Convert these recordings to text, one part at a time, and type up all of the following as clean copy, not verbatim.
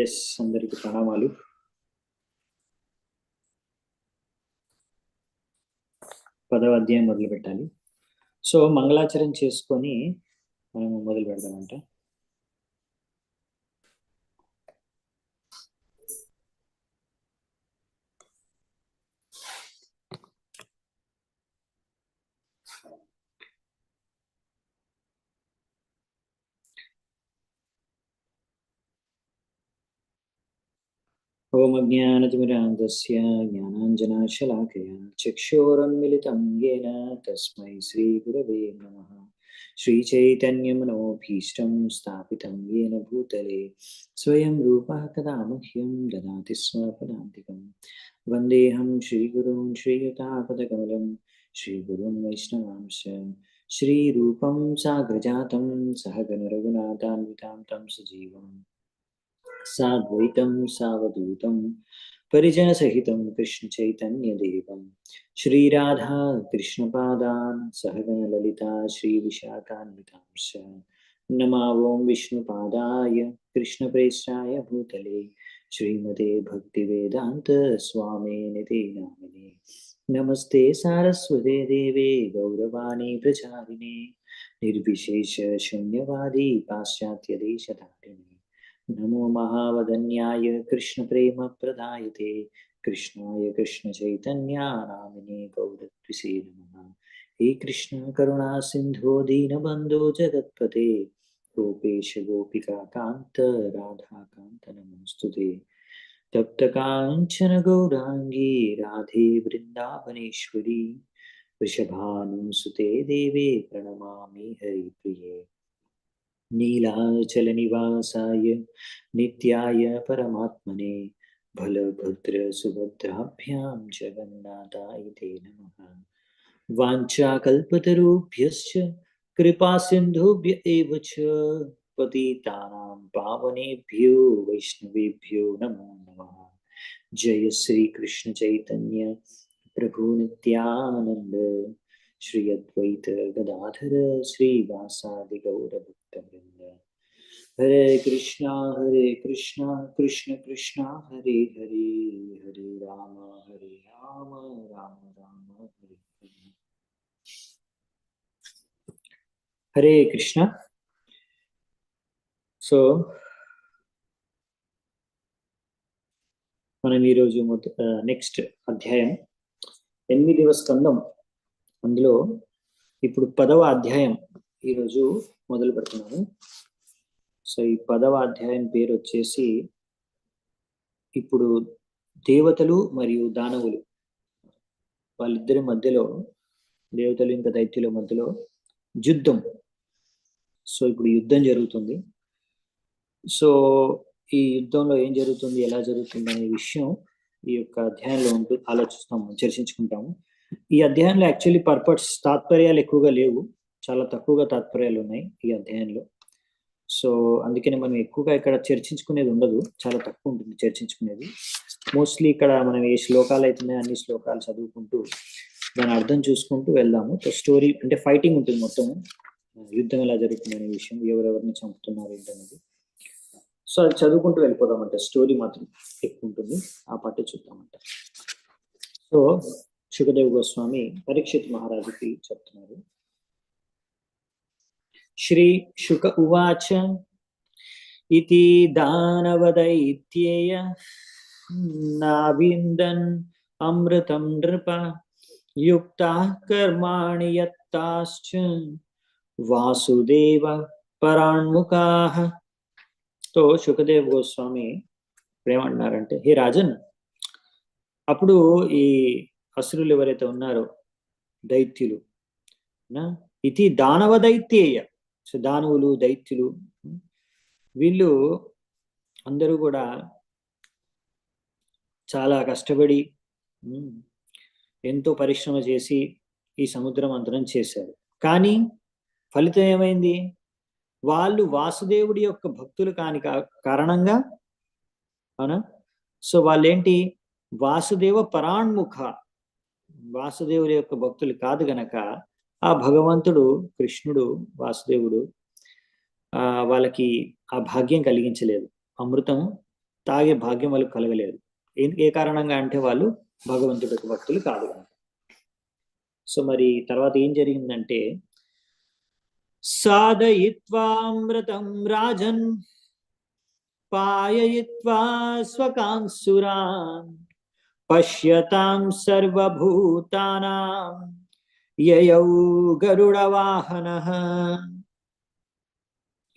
Yes, అందరికి ప్రణామాలు. పదవ అధ్యాయం మొదలు పెట్టాలి. సో మంగళాచరణ చేసుకొని మనము మొదలు పెడదామంట. ఓం అజ్ఞానతిమిరాంధస్య జ్ఞానాంజనాశలాకయా చక్షురున్మిలితం యేన తస్మై శ్రీగురవే నమః. శ్రీచైతన్యమనోభీష్టం స్థాపితం యేన భూతలే స్వయం రూపः కదా మह्यं దదాతి స్వ పదాంతికం. వందేహం శ్రీగురూన్ శ్రీయుతాపదకమలం శ్రీగురున్ వైష్ణవాంశ శ్రీరూపం సాగ్రజాతం సహగణ రఘునాథాన్వితాం తం సజీవం సాద్వైతం సావధూతం పరిజన సహితం కృష్ణ చైతన్య దేవం శ్రీరాధా కృష్ణపాదాన్ సహగణ లలితా శ్రీ విశాఖాన్వితాంశ నమా ఓం విష్ణుపాదాయ కృష్ణప్రేష్టాయ భూతలే శ్రీమతే భక్తివేదాంత స్వామినితే నామినే. నమస్తే సారస్వతే దేవే గౌరవాణి ప్రచారిణే నిర్విశేష శూన్యవాది పాశ్చాత్య దేశధారిణే. నమో మహావదన్యాయ కృష్ణ ప్రేమ ప్రదాయతే కృష్ణాయ కృష్ణ చైతన్య నామినే గౌరత్విసే నమః. హే కృష్ణ కరుణా సింధో దీనబంధో జగత్పతే గోపేశ గోపికా కాంత రాధాకాంత నమోస్తుతే. తప్త కాంచన గౌరాంగీ రాధే బృందావనేశ్వరి వృషభానుసుతే దేవే ప్రణమామి హరిప్రియే. नीलाचल निवासाय नित्याय परमात्मने बलभद्र सुभद्राभ्यां जगन्नाथाय ते नमः. वाञ्छाकल्पतरुभ्यश्च कृपा सिन्धुभ्य एव च पतितानां पावनेभ्यो वैष्णवेभ्यो नमो नमः. जय श्री कृष्ण चैतन्य प्रभु नित्यानंद श्री अद्वैत गदाधर श्रीवासादि गौरभक्तवृंद. हरे कृष्णा कृष्ण कृष्ण हरे हरे, हरे राम राम राम हरे हरे. हरे कृष्ण. సో మనం ఈరోజు నెక్స్ట్ అధ్యాయం 8వ స్కందం, అందులో ఇప్పుడు 10వ అధ్యాయం ఈరోజు మొదలు పెడుతున్నాము. సో ఈ 10వ అధ్యాయం పేరు వచ్చేసి ఇప్పుడు దేవతలు మరియు దానవులు వాళ్ళిద్దరి మధ్యలో, దేవతలు ఇంకా దైత్యుల మధ్యలో యుద్ధం. సో ఇప్పుడు యుద్ధం జరుగుతుంది. సో ఈ యుద్ధంలో ఏం జరుగుతుంది, ఎలా జరుగుతుంది అనే విషయం ఈ యొక్క అధ్యాయంలో ఆలోచిస్తాము, చర్చించుకుంటాము. ఈ అధ్యాయంలో యాక్చువల్లీ తాత్పర్యాలు ఎక్కువగా లేవు, చాలా తక్కువగా తాత్పర్యాలు ఉన్నాయి ఈ అధ్యాయంలో. సో అందుకని మనం ఎక్కువగా ఇక్కడ చర్చించుకునేది ఉండదు, చాలా తక్కువ ఉంటుంది చర్చించుకునేది. మోస్ట్లీ ఇక్కడ మనం ఏ శ్లోకాలు అవుతున్నాయో అన్ని శ్లోకాలు చదువుకుంటూ దాని అర్థం చూసుకుంటూ వెళ్దాము. స్టోరీ అంటే ఫైటింగ్ ఉంటుంది, మొత్తము యుద్ధం ఎలా జరుగుతుంది అనే విషయం, ఎవరెవరిని చంపుతున్నారు ఏంటనేది. సో అది చదువుకుంటూ వెళ్ళిపోదామంట, స్టోరీ మాత్రం ఎక్కువ ఉంటుంది, ఆ పాటే చూద్దామంట. సో శుకదేవ్ గోస్వామి పరీక్షిత్ మహారాజుకి చెప్తున్నారు. శ్రీ శుక ఉవాచ ఇతి దానవదైత్యేయ నావిందన్ అమృతం నృప యుక్తాః కర్మాణి యత్తాశ్చ వాసుదేవ పరాణ్ముఖాః. తో శుకదేవ్ గోస్వామి ఏమంటున్నారంటే, హే రాజన్, అప్పుడు ఈ అసురులు ఎవరైతే ఉన్నారో దైత్యులు, ఇది దానవ దైత్యేయ, సో దానవులు దైత్యులు వీళ్ళు అందరూ కూడా చాలా కష్టపడి ఎంతో పరిశ్రమ చేసి ఈ సముద్ర మంథనం చేశారు. కానీ ఫలితం ఏమైంది? వాళ్ళు వాసుదేవుడి యొక్క భక్తులు కాని కారణంగా, అవునా, సో వాళ్ళేంటి, వాసుదేవ పరాణ్ముఖ, వాసుదేవుడి యొక్క భక్తులు కాదు గనక ఆ భగవంతుడు కృష్ణుడు వాసుదేవుడు వాళ్ళకి ఆ భాగ్యం కలిగించలేదు. అమృతం తాగే భాగ్యం వాళ్ళకి కలగలేదు. ఏ కారణంగా అంటే వాళ్ళు భగవంతుడికి భక్తులు కాదు. సో మరి తర్వాత ఏం జరిగిందంటే, సాధయిత్వామృతం రాజన్ పాయయిత్వా స్వకాంసురాన్ పశ్యతాం సర్వభూతానాం యయౌ గరుడ వాహన.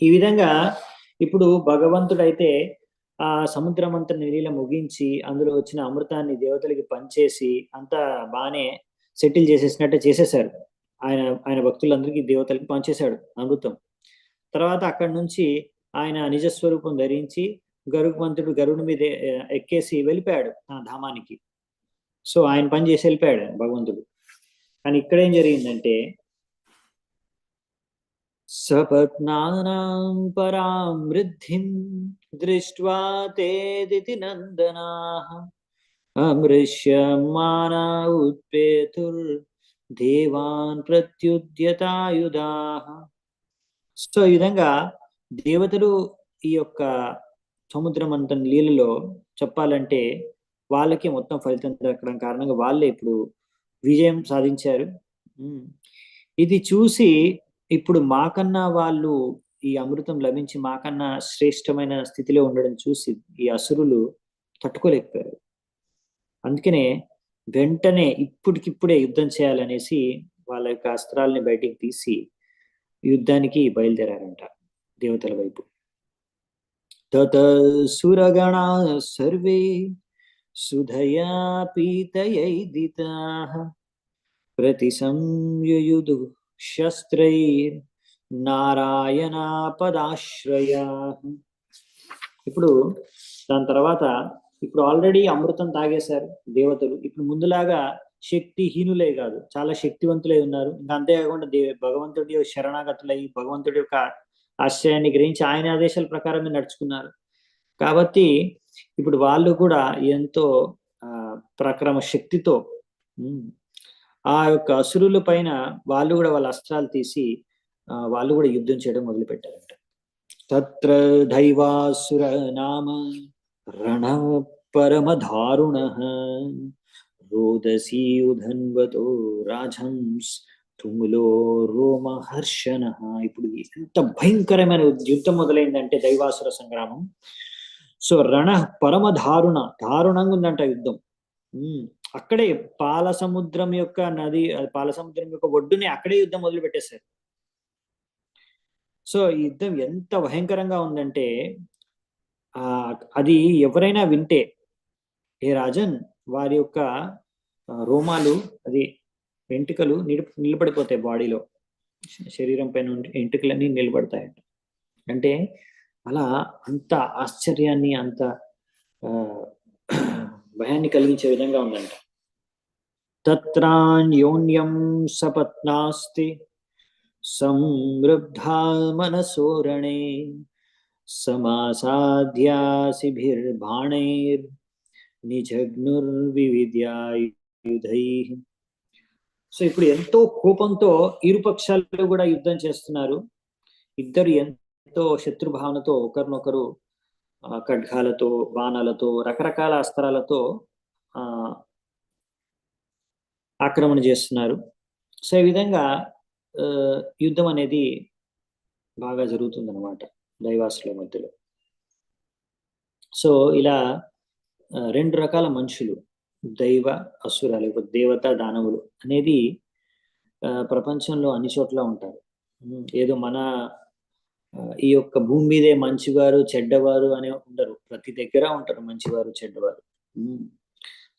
ఈ విధంగా ఇప్పుడు భగవంతుడైతే ఆ సముద్రం అంతా నీళ్ళ ముగించి అందులో వచ్చిన అమృతాన్ని దేవతలకి పంచేసి అంతా బాగానే సెటిల్ చేసేసినట్టే చేసేసాడు. ఆయన భక్తులందరికీ దేవతలకి పంచేశాడు అమృతం. తర్వాత అక్కడి నుంచి ఆయన నిజస్వరూపం ధరించి గరుత్మంతుడు గరుడు మీద ఎక్కేసి వెళ్ళిపోయాడు ఆ ధామానికి. సో ఆయన పని చేసి వెళ్ళిపోయాడు భగవంతుడు. కానీ ఇక్కడ ఏం జరిగిందంటే, సపత్నానాం పరాం వృద్ధిం దృష్ట్వా తేదితి నందనాః అమృష్యమానా ఉత్పేతుర్ దేవాన్ ప్రత్యుద్యతాయుధాః. సో ఈ విధంగా దేవతలు ఈ యొక్క సముద్రం అంత నీళ్ళలో చెప్పాలంటే వాళ్ళకి మొత్తం ఫలితం దక్కడం కారణంగా వాళ్ళే ఇప్పుడు విజయం సాధించారు. ఇది చూసి ఇప్పుడు మాకన్నా వాళ్ళు ఈ అమృతం లభించి మాకన్నా శ్రేష్టమైన స్థితిలో ఉండడం చూసి ఈ అసురులు తట్టుకోలేకపోయారు. అందుకనే వెంటనే ఇప్పటికిప్పుడే యుద్ధం చేయాలనేసి వాళ్ళ యొక్క అస్త్రాలని బయటికి తీసి యుద్ధానికి బయలుదేరారంట దేవతల వైపు. తత సురగణా సర్వే సుధయా పీతయైదితాః ప్రతిసంయుయుధు శస్త్రైర్ నారాయణ పదాశ్రయాః. ఇప్పుడు దాని తర్వాత ఇప్పుడు ఆల్రెడీ అమృతం తాగేశారు దేవతలు. ఇప్పుడు ముందులాగా శక్తిహీనులే కాదు, చాలా శక్తివంతులై ఉన్నారు. ఇంకా అంతేకాకుండా భగవంతుడి శరణాగతులై భగవంతుడి యొక్క ఆశ్రయాన్ని గ్రహించి ఆయన ఆదేశాల ప్రకారమే నడుచుకున్నారు. కాబట్టి ఇప్పుడు వాళ్ళు కూడా ఎంతో ప్రక్రమ శక్తితో ఆ యొక్క అసురుల పైన వాళ్ళు కూడా వాళ్ళ అస్త్రాలు తీసి వాళ్ళు కూడా యుద్ధం చేయడం మొదలు పెట్టారంట. తత్ర దైవాసుర నామ రణ పరమధారుణ రోదసీ ఉధన్వతో రాజంస్ తుములో రోమహర్షణ. ఇప్పుడు ఎంత భయంకరమైన యుద్ధం మొదలైందంటే దైవాసుర సంగ్రామం. సో రణ దారుణంగా ఉందంట యుద్ధం. అక్కడే పాల సముద్రం యొక్క ఒడ్డునే అక్కడే యుద్ధం మొదలు పెట్టేశారు. సో ఈ యుద్ధం ఎంత భయంకరంగా ఉందంటే అది ఎవరైనా వింటే, ఏ రాజన్ వారి యొక్క రోమాలు అది వెంట్రుకలు నిలబడిపోతాయి, బాడీలో శరీరం పైన వెంట్రుకలన్నీ నిలబడతాయంట. అంటే అలా అంత ఆశ్చర్యాన్ని అంత భయాన్ని కలిగించే విధంగా ఉందంట. తత్రాన్యోన్యం సపత్నాస్తి సంవృద్ధా మనసోరణే సమాసాధ్యాసిభిర్బాణైర్ నిజగ్నుర్వివిధ్యాయుధైః. సో ఇప్పుడు ఎంతో కోపంతో ఇరుపక్షాలు కూడా యుద్ధం చేస్తున్నారు. ఇద్దరు ఎంతో శత్రుభావనతో ఒకరినొకరు ఖడ్గాలతో బాణాలతో రకరకాల అస్త్రాలతో ఆక్రమణ చేస్తున్నారు. సో ఈ విధంగా యుద్ధం అనేది బాగా జరుగుతుందన్నమాట దైవాసుల మధ్యలో. సో ఇలా రెండు రకాల మనుషులు, దైవ అసుర లేకపోతే దేవత దానవులు అనేది ప్రపంచంలో అన్ని చోట్ల ఉంటారు. ఏదో మన ఈ యొక్క భూమి మీదే మంచివారు చెడ్డవారు అనే ఉండరు, ప్రతి దగ్గర ఉంటారు మంచివారు చెడ్డవారు.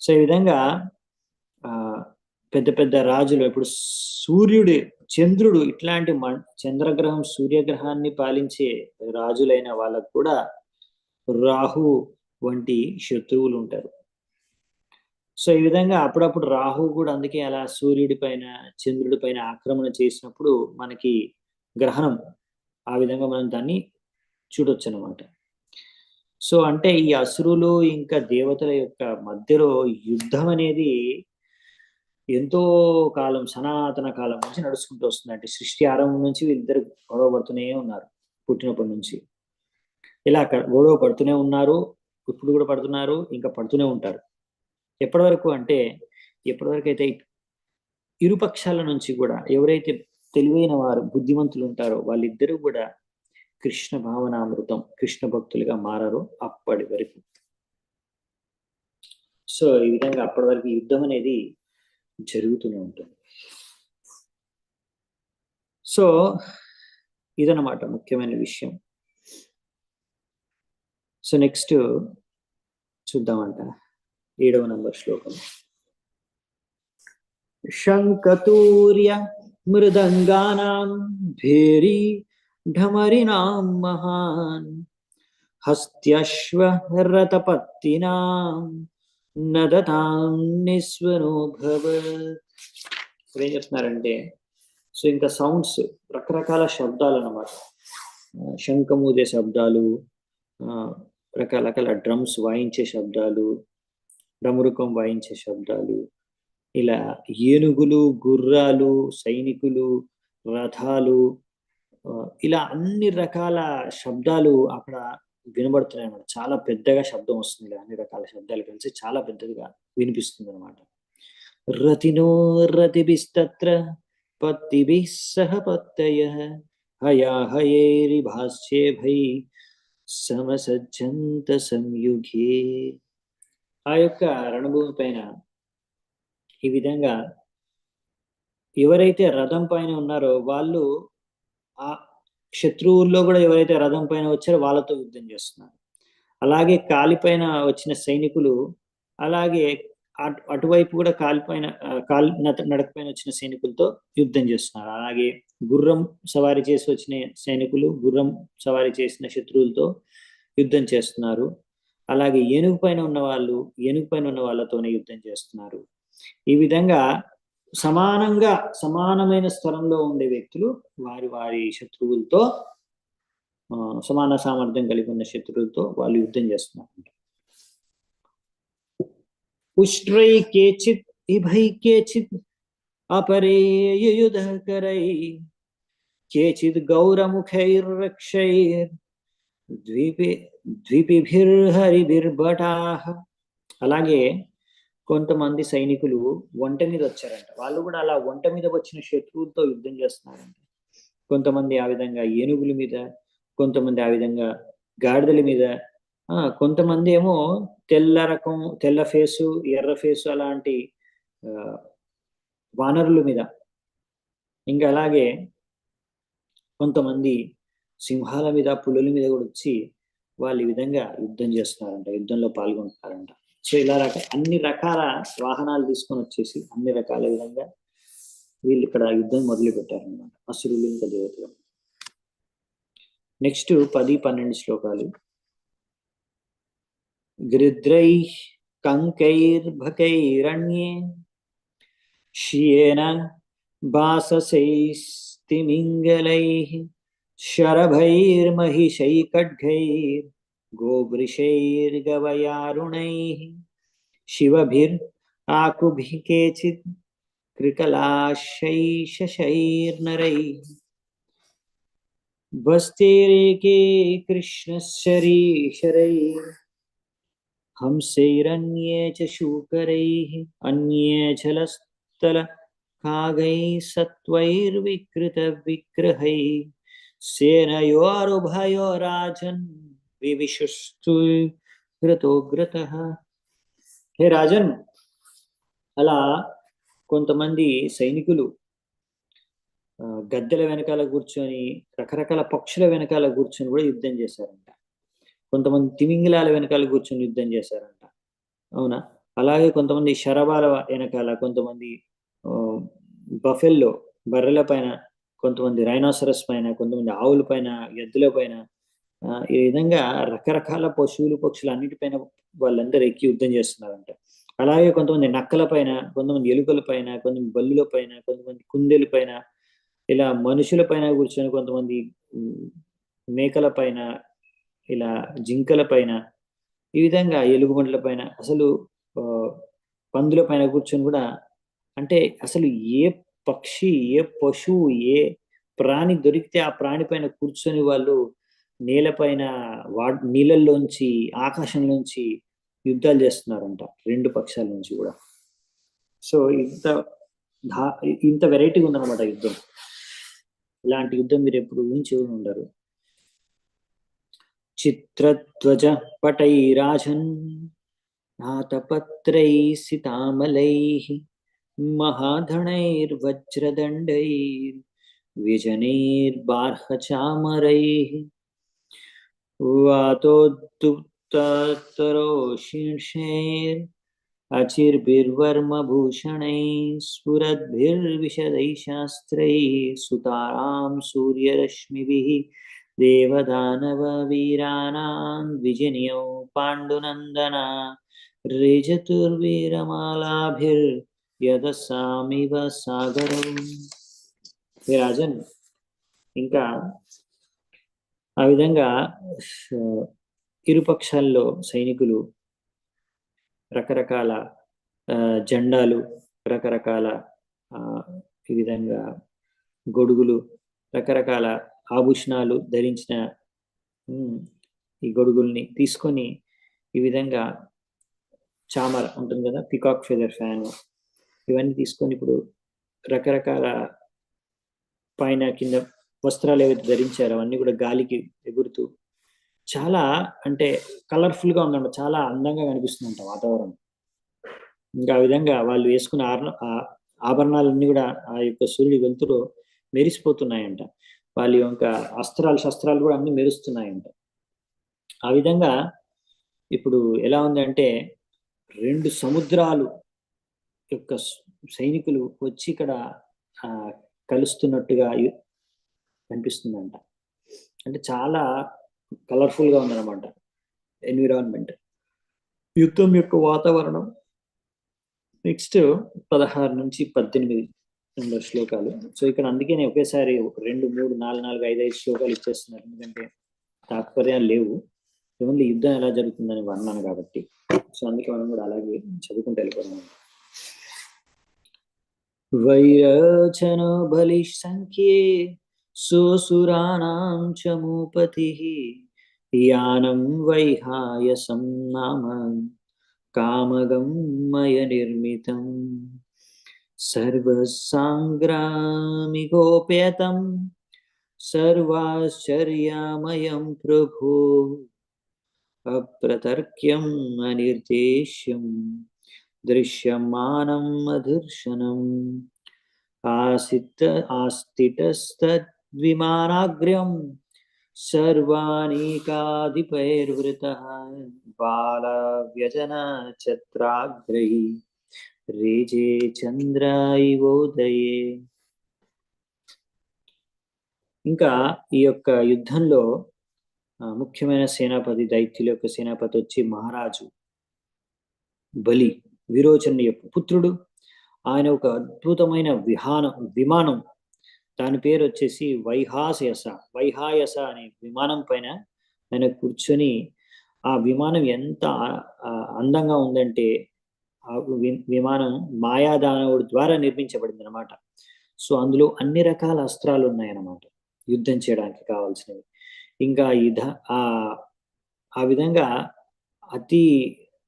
సో ఈ విధంగా పెద్ద పెద్ద రాజులు, ఇప్పుడు సూర్యుడు చంద్రుడు ఇట్లాంటి చంద్రగ్రహం సూర్యగ్రహాన్ని పాలించే రాజులైన వాళ్ళకు కూడా రాహు వంటి శత్రువులు ఉంటారు. సో ఈ విధంగా అప్పుడప్పుడు రాహు కూడా అందుకే అలా సూర్యుడి పైన చంద్రుడి పైన ఆక్రమణ చేసినప్పుడు మనకి గ్రహణం, ఆ విధంగా మనం దాన్ని చూడొచ్చు అన్నమాట. సో అంటే ఈ అసురులు ఇంకా దేవతల యొక్క మధ్యలో యుద్ధం అనేది ఎంతో కాలం, సనాతన కాలం నుంచి నడుచుకుంటూ వస్తుంది. అంటే సృష్టి ఆరంభం నుంచి వీళ్ళిద్దరు గొడవ పడుతూనే ఉన్నారు. పుట్టినప్పటి నుంచి ఇలా గొడవ పడుతూనే ఉన్నారు. ఇప్పుడు కూడా పడుతున్నారు, ఇంకా పడుతూనే ఉంటారు. ఎప్పటి వరకు అంటే, ఎప్పటివరకు అయితే ఇరుపక్షాల నుంచి కూడా ఎవరైతే తెలివైన వారు, బుద్ధిమంతులు ఉంటారో వాళ్ళిద్దరూ కూడా కృష్ణ భావనామృతం, కృష్ణ భక్తులుగా మారరు అప్పటి వరకు. సో ఈ విధంగా అప్పటి వరకు యుద్ధం అనేది జరుగుతూనే ఉంటుంది. సో ఇదన్నమాట ముఖ్యమైన విషయం. సో నెక్స్ట్ చూద్దామంట 7వ నంబర్ శ్లోకం. శంఖతూర్య మృదంగానాం భేరీ ఢమరినాం మహాన్ హస్త్యశ్వ రథపత్తినాం నదతాం నిస్వనో భవత్. ఇప్పుడు ఏం చెప్తున్నారంటే, సో ఇంకా సౌండ్స్, రకరకాల శబ్దాలు అన్నమాట. శంఖమూదే శబ్దాలు, రకరకాల డ్రమ్స్ వాయించే శబ్దాలు, డమరుకం వాయించే శబ్దాలు, ఇలా ఏనుగులు, గుర్రాలు, సైనికులు, రథాలు, ఇలా అన్ని రకాల శబ్దాలు అక్కడ వినబడుతున్నాయి అన్నమాట. చాలా పెద్దగా శబ్దం వస్తుంది, అన్ని రకాల శబ్దాలు కలిసి చాలా పెద్దగా వినిపిస్తుంది అనమాట. రతినో రతిభిస్తత్ర పత్తిభిః సహ పత్తయః హయాహయేరి భాష్యేభై సమసజ్జంత సంయుగే. ఆ యొక్క రణభూమి పైన ఈ విధంగా ఎవరైతే రథం పైన ఉన్నారో వాళ్ళు ఆ శత్రువుల్లో కూడా ఎవరైతే రథం పైన వచ్చారో వాళ్ళతో యుద్ధం చేస్తున్నారు. అలాగే కాలిపైన వచ్చిన సైనికులు, అలాగే అటువైపు కూడా కాలిపైన నడకపైన వచ్చిన సైనికులతో యుద్ధం చేస్తున్నారు. అలాగే గుర్రం సవారీ చేసి వచ్చిన సైనికులు గుర్రం సవారీ చేసిన శత్రువులతో యుద్ధం చేస్తున్నారు. అలాగే ఏనుగు పైన ఉన్న వాళ్ళు ఏనుగు పైన ఉన్న వాళ్ళతోనే యుద్ధం చేస్తున్నారు. ఈ విధంగా సమానమైన స్థలంలో ఉండే వ్యక్తులు వారి వారి శత్రువులతో, సమాన సామర్థ్యం కలిగి ఉన్న శత్రువులతో వాళ్ళు యుద్ధం చేస్తున్నారు. ఉష్ట్రై కేచిత్ ఇభై కేచిత్ అపరే యుయుధకరై కేచిత్ గౌరముఖైర్రక్షైర్ ద్విపిభిర్హరిభిర్భటాః. అలాగే కొంతమంది సైనికులు ఒంట మీద వచ్చారంట. వాళ్ళు కూడా అలా ఒంట మీద వచ్చిన శత్రువులతో యుద్ధం చేస్తున్నారంట. కొంతమంది ఆ విధంగా ఏనుగుల మీద, కొంతమంది ఆ విధంగా గాడిదల మీద, కొంతమంది ఏమో తెల్ల ఫేసు, ఎర్ర ఫేసు అలాంటి వానరుల మీద, ఇంకా అలాగే కొంతమంది సింహాల మీద, పులుల మీద కూడా వచ్చి వాళ్ళు ఈ విధంగా యుద్ధం చేస్తున్నారంట, యుద్ధంలో పాల్గొంటున్నారంట. సో ఇలా అన్ని రకాల వాహనాలు తీసుకొని వచ్చేసి అన్ని రకాల విధంగా వీళ్ళు ఇక్కడ యుద్ధం మొదలు పెట్టారనమాట, అసురులు ఇంకా దేవతలు. నెక్స్ట్ 10-12 శ్లోకాలు. గృద్రై కంకైర్భకైరణ్యే శియేన బాససైస్తిమింగళైః శరభైర్మహిషైఖడ్గైర్ గోవృషైర్గవయారుణైః శివభిర్ ఆకుభిః కేచిత్ కృకలాశైషశైర్నరైః భస్తేరేకే కృష్ణశరీశరైః హంసైరన్యే చ శూకరైః అన్యే చలస్థలకాగైః సత్వైర్వికృత విగ్రహైః సేనయోరుభయోరాజన్ వివిశుస్తు గ్రతోగ్రతః. హే రాజన్, అలా కొంతమంది సైనికులు గద్దెల వెనకాల కూర్చొని, రకరకాల పక్షుల వెనకాల కూర్చొని కూడా యుద్ధం చేశారంట. కొంతమంది తిమింగిలాల వెనకాల కూర్చొని యుద్ధం చేశారంట. అవునా? అలాగే కొంతమంది శరభాల వెనకాల, కొంతమంది బఫెల్లో బర్రెల పైన, కొంతమంది రైనోసరస్ పైన, కొంతమంది ఆవుల పైన, ఎద్దుల పైన, ఈ విధంగా రకరకాల పశువులు, పక్షులు అన్నిటిపైన వాళ్ళందరూ ఎక్కి యుద్ధం చేస్తున్నారంట. అలాగే కొంతమంది నక్కల పైన, కొంతమంది ఎలుకల పైన, కొంతమంది బల్లుల పైన, కొంతమంది కుందేల పైన, ఇలా మనుషుల పైన కూర్చొని, కొంతమంది మేకల పైన, ఇలా జింకల పైన, ఈ విధంగా ఎలుగుబంట్ల పైన, అసలు పందుల పైన కూర్చొని కూడా, అంటే అసలు ఏ పక్షి, ఏ పశువు, ఏ ప్రాణి దొరికితే ఆ ప్రాణి పైన కూర్చొని వాళ్ళు నేలపైన నీళ్ళల్లోంచి ఆకాశంలోంచి యుద్ధాలు చేస్తున్నారంట 2 పక్షాల నుంచి కూడా. సో ఇంత వెరైటీగా ఉందన్నమాట యుద్ధం. ఇలాంటి యుద్ధం మీరు ఎప్పుడు ఊహించి ఉండరు. చిత్రధ్వజ పటైరాజన్ నాతపత్రై సితామలై మహాధణైర్వజ్రదండైర్ విజనైర్బార్హచామరై వాతోద్దుప్తరోషిషైర్ అచిర్భిర్వర్మభూషణైः స్ఫురద్భిర్విశदैः శాస్త్రైः సుతారాం సూర్యరశ్మిభిः దేవదానవవీరాణాం ద్విజనియౌ పాండునందన రేజతుర్వీరమాలాభిర్యదసామివ సాగరం. హే రాజన్, ఇంకా ఆ విధంగా ఇరుపక్షాల్లో సైనికులు రకరకాల జెండాలు, రకరకాల ఈ విధంగా గొడుగులు, రకరకాల ఆభూషణాలు ధరించిన ఈ గొడుగుల్ని తీసుకొని ఈ విధంగా చామర ఉంటుంది కదా, పికాక్ ఫెదర్ ఫ్యాన్, ఇవన్నీ తీసుకొని ఇప్పుడు రకరకాల పైన కింద వస్త్రాలు ఏవైతే ధరించారో అవన్నీ కూడా గాలికి ఎగురుతూ చాలా అంటే కలర్ఫుల్గా ఉందంట, చాలా అందంగా కనిపిస్తుందంట వాతావరణం. ఇంకా ఆ విధంగా వాళ్ళు వేసుకున్న ఆభరణాలన్నీ కూడా ఆ యొక్క సూర్యుడి వెలుతురు మెరిసిపోతున్నాయంట. వాళ్ళ యొక్క శస్త్రాలు కూడా అన్ని మెరుస్తున్నాయంట. ఆ విధంగా ఇప్పుడు ఎలా ఉందంటే 2 సముద్రాలు యొక్క సైనికులు వచ్చి ఇక్కడ కలుస్తున్నట్టుగా కనిపిస్తుందంట. అంటే చాలా కలర్ఫుల్గా ఉందన్నమాట ఎన్విరాన్మెంట్, యుద్ధం యొక్క వాతావరణం. నెక్స్ట్ 16 నుంచి 18 శ్లోకాలు. సో ఇక్కడ అందుకే నేను ఒకేసారి 2, 3, 4, 5 శ్లోకాలు ఇచ్చేస్తున్నాను, ఎందుకంటే తాత్పర్యాలు లేవు, ఓన్లీ యుద్ధం ఎలా జరుగుతుందని వర్ణన కాబట్టి. సో అందుకే మనం కూడా అలాగే చదువుకుంటూ వెళ్ళిపోతున్నాం. వైరచన బలి సంఖ్యే సుసురాణాం చ మూపతిః యానం వైహాయసం నామ కామగమయ నిర్మితం సర్వసంగ్రామికోపేతం సర్వాశ్చర్యమయం ప్రభో అప్రతర్క్యం అనిర్దేశ్యం దృశ్యమానం అదర్శనం ఆస్థితస్తద్విమానాగ్ర్యం సర్వాణీకాధిపైర్వృతః బాలవ్యజన ఛత్రాగ్రై రేజే చంద్ర ఇవోదయే. ఇంకా ఈ యొక్క యుద్ధంలో ముఖ్యమైన సేనాపతి, దైత్యుల యొక్క సేనాపతి వచ్చి మహారాజు బలి, విరోచనుని యొక్క పుత్రుడు. ఆయన ఒక అద్భుతమైన విమానం, దాని పేరు వచ్చేసి వైహాయస అనే విమానం పైన ఆయన కూర్చొని, ఆ విమానం ఎంత అందంగా ఉందంటే ఆ విమానం మాయాదానవుడి ద్వారా నిర్మించబడింది అనమాట. సో అందులో అన్ని రకాల అస్త్రాలు ఉన్నాయన్నమాట యుద్ధం చేయడానికి కావాల్సినవి. ఇంకా ఆ విధంగా అతి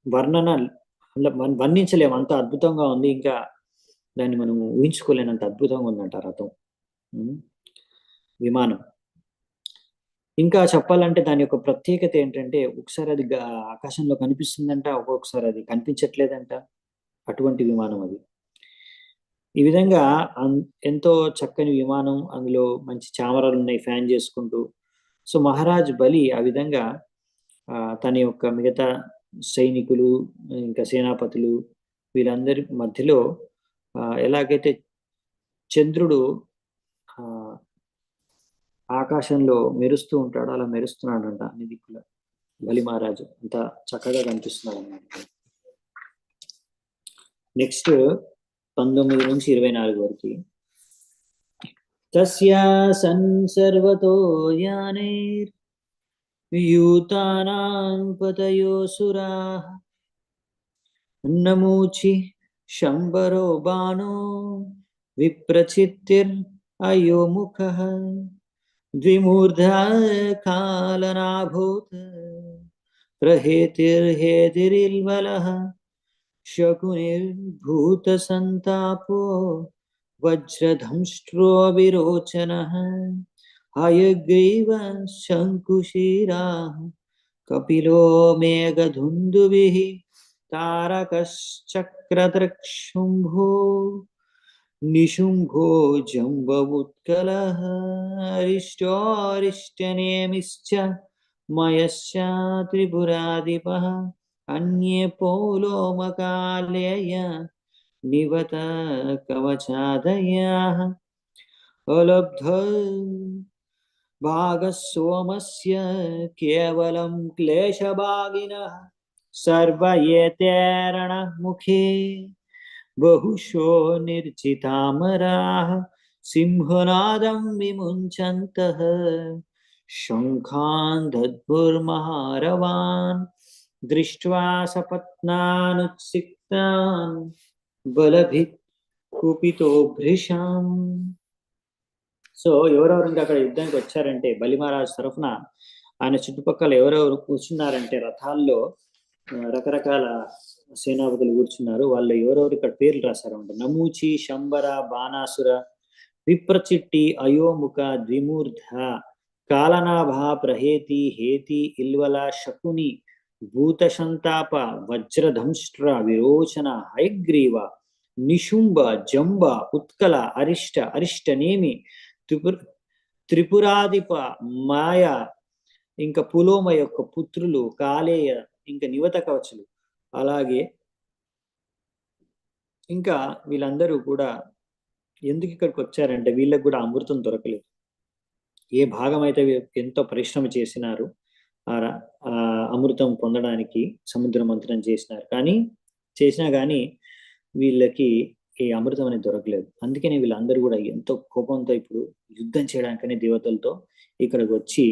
వర్ణించలేము, అంత అద్భుతంగా ఉంది. ఇంకా దాన్ని మనం ఊహించుకోలేనంత అద్భుతంగా ఉందంట రథం, విమానం. ఇంకా చెప్పాలంటే దాని యొక్క ప్రత్యేకత ఏంటంటే, ఒకసారి అది ఆకాశంలో కనిపిస్తుందంట, ఒక్కొక్కసారి అది కనిపించట్లేదంట. అటువంటి విమానం అది. ఈ విధంగా ఎంతో చక్కని విమానం, అందులో మంచి చామరాలు ఉన్నాయి ఫ్యాన్ చేసుకుంటూ. సో మహారాజ్ బలి ఆ విధంగా తన యొక్క మిగతా సైనికులు, ఇంకా సేనాపతులు, వీళ్ళందరి మధ్యలో ఎలాగైతే చంద్రుడు ఆకాశంలో మెరుస్తూ ఉంటాడు అలా మెరుస్తున్నాడంట అన్ని దిక్కుల బలి మహారాజు, అంత చక్కగా కనిపిస్తున్నాడు అన్నమాట. నెక్స్ట్ 19 నుంచి 24 వరకు. తస్యాసన్ సర్వతో యానైర్ యూతానాం పతయోసురాః నమూచి శంబరో బాణో విప్రచిత్తిర్ అయోముఖః ద్విమూర్ధా కాలనాభూతरहेतिर्हेतिरिल्वलः शकुनिर्भूतसन्तापो वज्रधंष्ट्रो विरोचनः हयग्रीव शङ्कुशिराः कपिलो मेघधुन्दुभिः तारकश्चक्रदृक्शुम्भो निशुम्भो जम्बवुत्कलः अरिष्टोऽरिष्टनेमिश्च मयश्च त्रिपुराधिपः अन्ये पौलोमकालेय निवत कवचादयाः अलब्ध भागसोमस्य केवलं क्लेशभागिनः सर्व एतेरणमुखे बहुशो निर्जितामराः सिंहनादं विमुञ्चन्तः शङ्खान् दद्मुर्महारवान् दृष्ट्वा सपत्नानुत्सिक्तान् बलभिः कुपितो भृशाम्. సో ఎవరెవరు ఇంకా అక్కడ యుద్ధానికి వచ్చారంటే బలి మహారాజు తరఫున ఆయన చుట్టుపక్కల ఎవరెవరు కూర్చున్నారంటే రథాల్లో రకరకాల సేనాపతులు కూర్చున్నారు. వాళ్ళు ఎవరెవరు ఇక్కడ పేర్లు రాశారంటే నమూచి, శంబర, బాణాసుర, విప్రచిట్టి, అయోముఖ, ద్విమూర్ధ, కాలనాభ, ప్రహేతి, హేతి, ఇల్వల, శకుని, భూతశంతాప, వజ్రధంష్ట్ర, విరోచన, హయగ్రీవ, నిశుంభ, జంబ, ఉత్కల, అరిష్ట, అరిష్టనేమి, త్రిపురాధిప, మాయ, ఇంకా పులోమ యొక్క పుత్రులు, కాలేయ, ఇంకా నివత కవచులు, అలాగే ఇంకా వీళ్ళందరూ కూడా ఎందుకు ఇక్కడికి వచ్చారంటే వీళ్ళకి కూడా అమృతం దొరకలేదు. ఏ భాగం అయితే ఎంతో పరిశ్రమ చేసినారు ఆ అమృతం పొందడానికి సముద్ర మంథనం చేసినా కానీ వీళ్ళకి ఈ అమృతం అనేది దొరకలేదు. అందుకనే వీళ్ళందరూ కూడా ఎంతో కోపంతో ఇప్పుడు యుద్ధం చేయడానికనే దేవతలతో ఇక్కడికి వచ్చి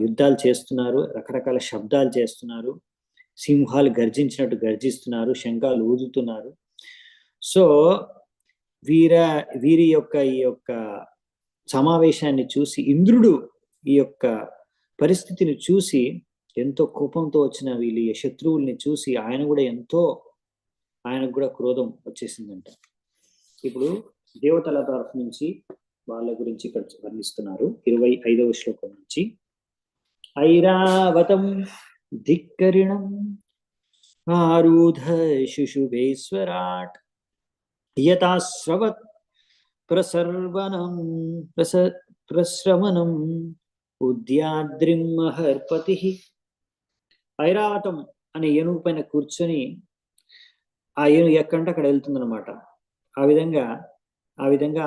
యుద్ధాలు చేస్తున్నారు, రకరకాల శబ్దాలు చేస్తున్నారు, సింహాలు గర్జించినట్టు గర్జిస్తున్నారు, శంఖాలు ఊదుతున్నారు. సో వీరి యొక్క ఈ యొక్క సమావేశాన్ని చూసి ఇంద్రుడు ఈ యొక్క పరిస్థితిని చూసి ఎంతో కోపంతో వచ్చిన వీళ్ళ శత్రువుల్ని చూసి ఆయనకు కూడా క్రోధం వచ్చేసిందంట. ఇప్పుడు దేవతల తరఫు నుంచి వాళ్ళ గురించి ఇక్కడ వర్ణిస్తున్నారు 25వ శ్లోకం నుంచి. ఐరావతం ధిక్కరిణం ఆరూఢ శుశుభేశ్వరాట్ యథాశ్రవత్ ప్రశ్రవణం ఉద్యాద్రిం మహర్పతి. ఐరావతం అనే ఏనుగు పైన కూర్చొని ఆ ఏనుగు ఎక్కంటే అక్కడ వెళ్తుందన్నమాట. ఆ విధంగా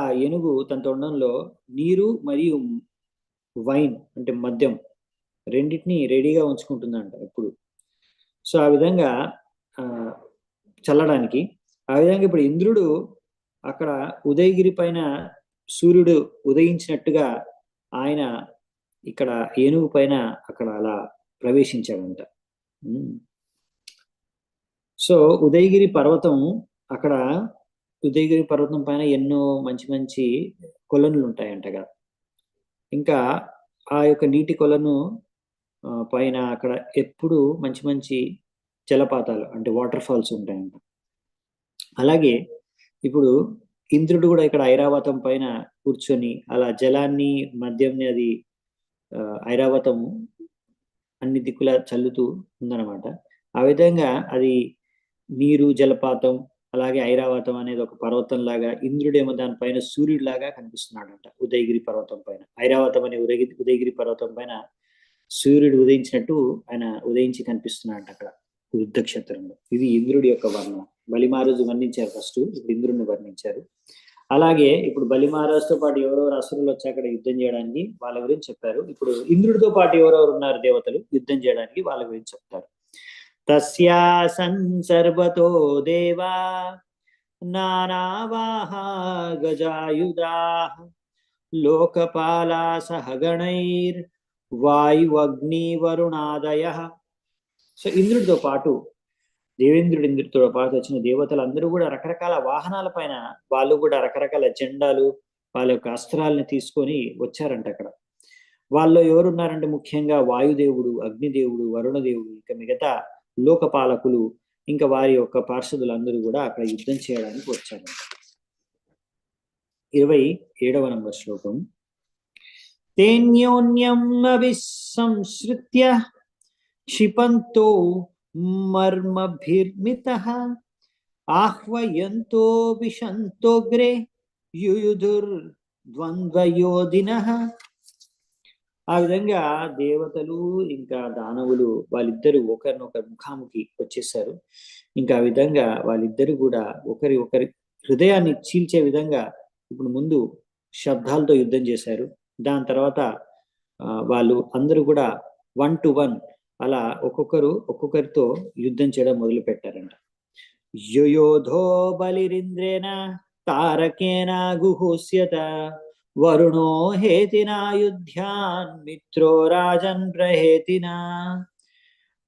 ఆ ఏనుగు తన తొండంలో నీరు మరియు వైన్ అంటే మద్యం రెండింటిని రెడీగా ఉంచుకుంటుందంట ఎప్పుడు. సో ఆ విధంగా చల్లడానికి ఆ విధంగా ఇప్పుడు ఇంద్రుడు అక్కడ ఉదయగిరి పైన సూర్యుడు ఉదయించినట్టుగా ఆయన ఇక్కడ ఏనుగు పైన అక్కడ అలా ప్రవేశించాడంట. సో ఉదయగిరి పర్వతం పైన ఎన్నో మంచి మంచి కొలనులు ఉంటాయంటగా. ఇంకా ఆ యొక్క నీటి కొలను పైన అక్కడ ఎప్పుడు మంచి మంచి జలపాతాలు అంటే వాటర్ ఫాల్స్ ఉంటాయంట. అలాగే ఇప్పుడు ఇంద్రుడు కూడా ఇక్కడ ఐరావతం పైన కూర్చొని అలా జలాన్ని మద్యంని అది ఐరావతం అన్ని దిక్కులా చల్లుతూ ఉందన్నమాట. ఆ విధంగా అది నీరు జలపాతం అలాగే ఐరావతం అనేది ఒక పర్వతం లాగా, ఇంద్రుడేమో దానిపైన సూర్యుడు లాగా కనిపిస్తున్నాడంట ఉదయగిరి పర్వతం పైన. ఐరావతం అనే ఉదయగిరి పర్వతం పైన సూర్యుడు ఉదయించినట్టు ఆయన ఉదయించి కనిపిస్తున్నాడంట అక్కడ యుద్ధ క్షేత్రంలో. ఇది ఇంద్రుడి యొక్క వర్ణన. బలిమహారాజు వర్ణించారు ఫస్ట్, ఇప్పుడు ఇంద్రుడిని వర్ణించారు. అలాగే ఇప్పుడు బలిమహారాజుతో పాటు ఎవరెవరు అసురులు వచ్చి అక్కడ యుద్ధం చేయడానికి వాళ్ళ గురించి చెప్పారు. ఇప్పుడు ఇంద్రుడితో పాటు ఎవరెవరు ఉన్నారు దేవతలు యుద్ధం చేయడానికి వాళ్ళ గురించి చెప్తారు. తస్యాసన్ సర్వతో దేవా నానావాహ గజాయుధాః లోకపాలా సహగణైర్ వాయువగ్ని వరుణాదయః. సో ఇంద్రుడితో పాటు ఇంద్రుడితో పాటు వచ్చిన దేవతలు అందరూ కూడా రకరకాల వాహనాల పైన వాళ్ళు కూడా రకరకాల జెండాలు వాళ్ళ యొక్క అస్త్రాలని తీసుకొని వచ్చారంట అక్కడ. వాళ్ళు ఎవరున్నారంటే ముఖ్యంగా వాయుదేవుడు, అగ్నిదేవుడు, వరుణదేవుడు, ఇంకా మిగతా లోకపాలకులు, ఇంకా వారి యొక్క పార్షదులందరూ కూడా అక్కడ యుద్ధం చేయడానికి వచ్చారంట. 27వ నంబర్ శ్లోకం. తేన్యోన్యం అభిసంశ్రిత్య క్షిపంతో మర్మభిర్మితః ఆహ్వయంతో విశంతోగ్రే యుయుధుర్ద్వంద్వయోధినః. ఆ విధంగా దేవతలు ఇంకా దానవులు వాళ్ళిద్దరూ ఒకరినొకరు ముఖాముఖి వచ్చేసారు. ఇంకా ఆ విధంగా వాళ్ళిద్దరు కూడా ఒకరి హృదయాన్ని చీల్చే విధంగా ఇప్పుడు ముందు శబ్దాలతో యుద్ధం చేశారు. దాని తర్వాత వాళ్ళు అందరూ కూడా 1 to 1 అలా ఒక్కొక్కరితో యుద్ధం చేయడం మొదలు పెట్టారంట. యుయోధో బలిరింద్రేణ తారకేణ గుహుస్యత వరుణో హేతినా యుద్ధ్యాన్ మిత్రో రాజన్ ప్రహేతినా.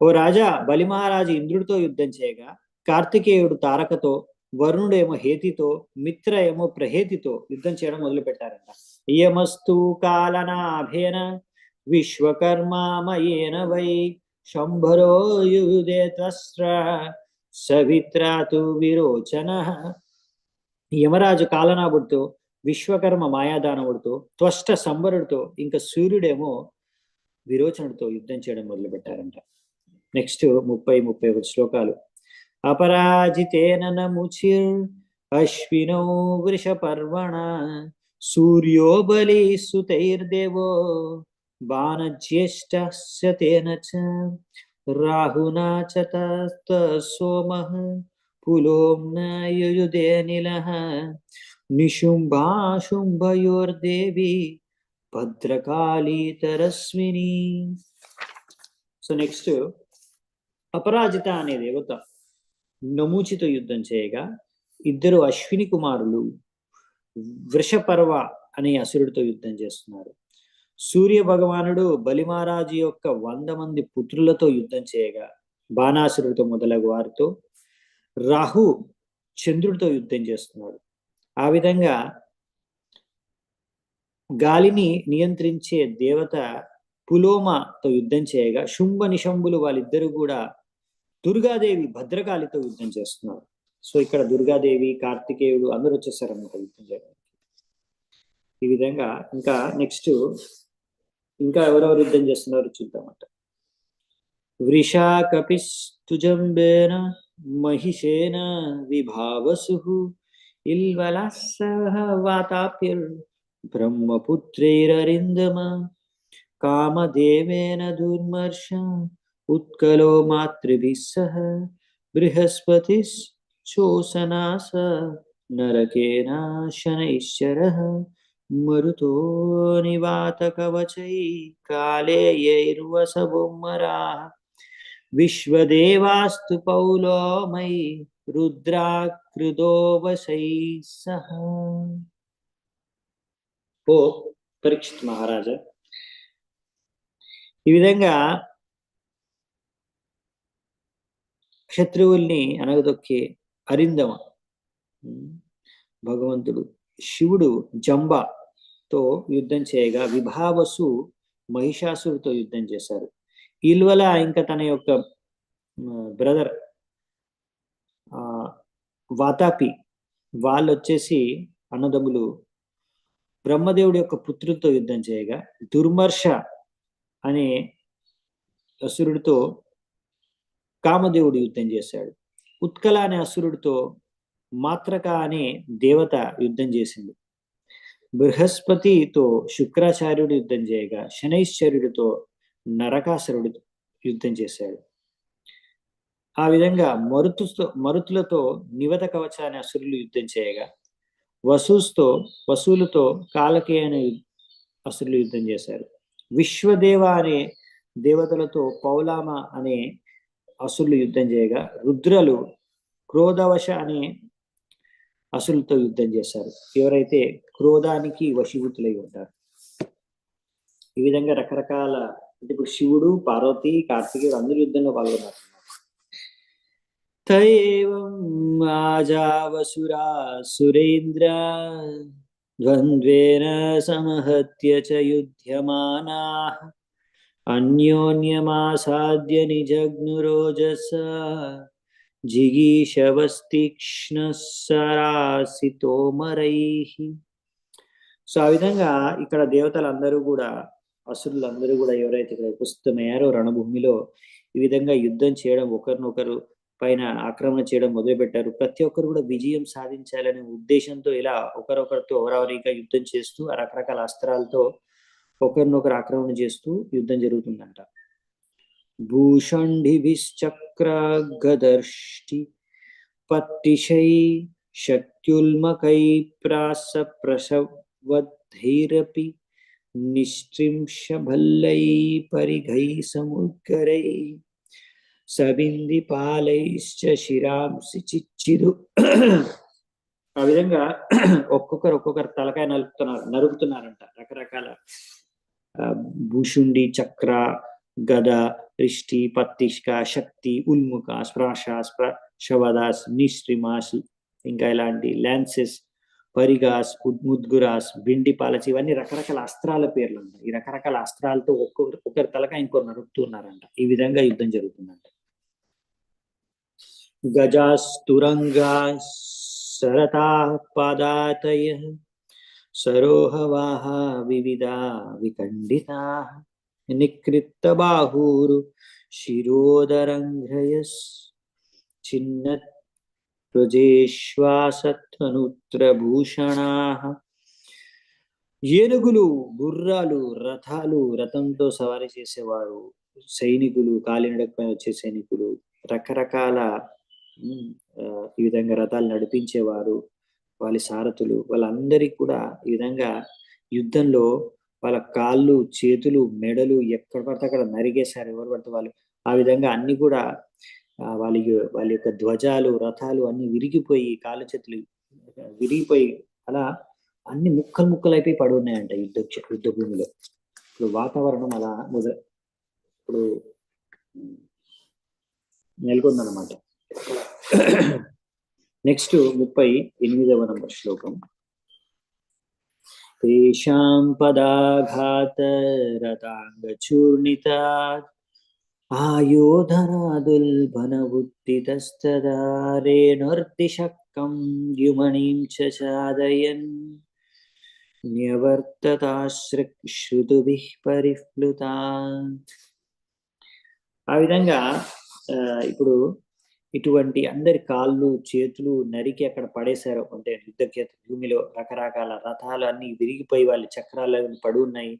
ఓ రాజా, బలి మహారాజు ఇంద్రుడితో యుద్ధం చేయగా కార్తికేయుడు తారకతో, వరుణుడేమో హేతితో, మిత్ర ఏమో ప్రహేతితో యుద్ధం చేయడం మొదలు పెట్టారంట. యమస్తు కాలనాభేన విశ్వకర్మామయేన వై శంభరో యుయుదే త్వస్త్ర సవిత్రాతు విరోచన. యమరాజు కాలనాభుడితో, విశ్వకర్మ మాయాదానవుడితో, త్వష్ట సంబరుడితో, ఇంకా సూర్యుడేమో విరోచనుడితో యుద్ధం చేయడం మొదలు పెట్టారంట. నెక్స్ట్ 30-31 శ్లోకాలు. అపరాజితేన నముచిర్ అశ్వినో వృషపర్వణ సూర్యో బలి సుతైర్దేవో బాణజ్యేష్ఠస్య తేన చ రాహునా చ తస్త సోమః పులోమ్న యుయుదే నిలః నిశుంభాశుంభయోర్దేవి భద్రకాళీ తరస్విని. సో నెక్స్ట్, అపరాజిత అనే దేవత నమూచితో యుద్ధం చేయగా ఇద్దరు అశ్విని కుమారులు వృషపర్వ అనే అసురుడితో యుద్ధం చేస్తున్నారు. సూర్య భగవానుడు బలిమహారాజు యొక్క 100 మంది పుత్రులతో యుద్ధం చేయగా బాణాసురుడితో మొదలగు వారితో, రాహు చంద్రుడితో యుద్ధం చేస్తున్నాడు. ఆ విధంగా గాలిని నియంత్రించే దేవత పులోమతో యుద్ధం చేయగా శుంభ నిశంభులు వాళ్ళిద్దరూ కూడా దుర్గాదేవి భద్రకాళితో యుద్ధం చేస్తున్నారు. సో ఇక్కడ దుర్గాదేవి, కార్తికేయుడు అందరూ వచ్చేసారన్నమాట యుద్ధం చేయడానికి. ఈ విధంగా ఇంకా నెక్స్ట్ ఇంకా ఎవరెవరు యుద్ధం చేస్తున్నారో చూద్దామంట. వృషాకపిస్తుజంబేన మహిషేన విభావసు ఇల్వలసః వాతాపిర్ బ్రహ్మపుత్రైరరిందమ కామదేవేన దుర్మర్ష ఉత్కలో మాతృభిః సహ బృహస్పతిస్ శోసనాస నరకేన శనైశ్చరః మరుతో నివాతకవచై కాలేయైర్వసవోమరాః విశ్వదేవాస్తు పౌలోమై రుద్రాకృదో వశైః సహ. ఓ పరీక్షిత్ మహారాజా, ఈ విధంగా శత్రువుల్ని అనగదొక్కే అరిందమ భగవంతుడు శివుడు జంబతో యుద్ధం చేయగా విభావసు మహిషాసురుతో యుద్ధం చేశారు. ఇల్వల ఇంకా తన యొక్క బ్రదర్ వాతాపి వాళ్ళు వచ్చేసి అన్నదమ్ములు బ్రహ్మదేవుడి యొక్క పుత్రులతో యుద్ధం చేయగా దుర్మర్ష అనే అసురుడితో కామదేవుడు యుద్ధం చేశాడు. ఉత్కల అనే అసురుడితో మాత్రక అనే దేవత యుద్ధం చేసింది. బృహస్పతితో శుక్రాచార్యుడు యుద్ధం చేయగా శనైశ్చర్యుడితో నరకాసురుడు యుద్ధం చేశాడు. ఆ విధంగా మరుతులతో నివత కవచ అనే అసురులు యుద్ధం చేయగా వసులతో కాలకే అనే అసురులు యుద్ధం చేశారు. విశ్వదేవ అనే దేవతలతో పౌలామ అనే అసురులు యుద్ధం చేయగా రుద్రలు క్రోధవశ అనే అసురులతో యుద్ధం చేశారు, ఎవరైతే క్రోధానికి వశీభూతులై ఉంటారు. ఈ విధంగా రకరకాల, అంటే ఇప్పుడు శివుడు, పార్వతి, కార్తికేయుడు అందరూ యుద్ధంలో పాల్గొన్నారు. తయేవం ఆజావసురా సురేంద్ర ద్వంద్వేన సమహత్య చ యుధ్యమానాః అన్యోన్యమాసాద్య నిజగ్నురోజస జిగీషవస్తీక్ష్ణసరాసితోమరైః. సో ఆ విధంగా ఇక్కడ దేవతలందరూ కూడా, అసురులందరూ కూడా ఎవరైతే ఇక్కడ ఉపస్థితమయ్యారో రణభూమిలో ఈ విధంగా యుద్ధం చేయడం, ఒకరినొకరు పైన ఆక్రమణ చేయడం మొదలుపెట్టారు. ప్రతి ఒక్కరు కూడా విజయం సాధించాలనే ఉద్దేశంతో ఇలా ఒకరొకరితో ఓరావరిగా యుద్ధం చేస్తూ ఆ రకరకాల అస్త్రాలతో ఒకరినొకరు ఆక్రమణ చేస్తూ యుద్ధం జరుగుతుందంట. భూషండిభిశ్చక్రగదర్ష్టి పట్టిశై శక్త్యుల్మకై ప్రాస ప్రసవద్ధైరపి నిష్ట్రింశభల్లై పరిఘై సముద్గరై సబింది పాలైశ్చ శిరాంసి చిచ్చిదు. ఆ విధంగా ఒక్కొక్కరు తలకాయ నరుకుతున్నారంట. రకరకాల భూషుండి, చక్ర, గద, రిష్టి, పత్తిష్క, శక్తి, ఉల్ముక, స్ప్రాష, శవదాస్, నిశ్రిమాస్, ఇంకా ఇలాంటి ల్యాన్సెస్, పరిగాస్, ముద్గురాస్, బిండి పాలచి, ఇవన్నీ రకరకాల అస్త్రాల పేర్లు అంట. ఈ రకరకాల అస్త్రాలతో ఒకరి తలకాయ ఇంకొకరు నరుకుతున్నారంట. ఈ విధంగా యుద్ధం జరుగుతుందంట. గజాస్తురంగా సరతా పాదాతయ సరోహవాహ వివిధా విఖండితా నికృత్త బాహూరు శిరోదరంఘ్రయస్ చిన్న ప్రజేశ్వాసత్వనుత్రభూషణాః. ఏనుగులు, గుర్రాలు, రథాలు, రథంతో సవారీ చేసేవారు, సైనికులు, కాలినడకపై వచ్చే సైనికులు, రకరకాల ఈ విధంగా రథాలు నడిపించేవారు, వాళ్ళ సారథులు, వాళ్ళందరికీ కూడా ఈ విధంగా యుద్ధంలో వాళ్ళ కాళ్ళు, చేతులు, మెడలు ఎక్కడ పడితే అక్కడ నరిగేశారు ఎవరు పడితే వాళ్ళు. ఆ విధంగా అన్ని కూడా వాళ్ళ యొక్క ధ్వజాలు, రథాలు అన్ని విరిగిపోయి, కాళ్ళ చేతులు విరిగిపోయి అలా అన్ని ముక్కలు అయిపోయి పడి ఉన్నాయంట యుద్ధ భూమిలో. ఇప్పుడు వాతావరణం అలా ఇప్పుడు నెలకొందనమాట. నెక్స్ట్ 38వ నంబర్ శ్లోకం. తేషాం పదాఘాత రతాంగచూర్ణితాత్ ఆయోధనాదుల్బనబుద్ధితస్తదా రేణుర్దిశక్కం ద్యుమణిం చ చాదయన్ న్యవర్తతాశ్రుతుభిః పరిప్లుతాత్. ఆ విధంగా ఇప్పుడు ఇటువంటి అందరి కాళ్ళు, చేతులు నరికి అక్కడ పడేశారు. అంటే యుద్ధక్షేత్ర భూమిలో రకరకాల రథాలు అన్ని విరిగిపోయి వాళ్ళ చక్రాలు పడి ఉన్నాయి.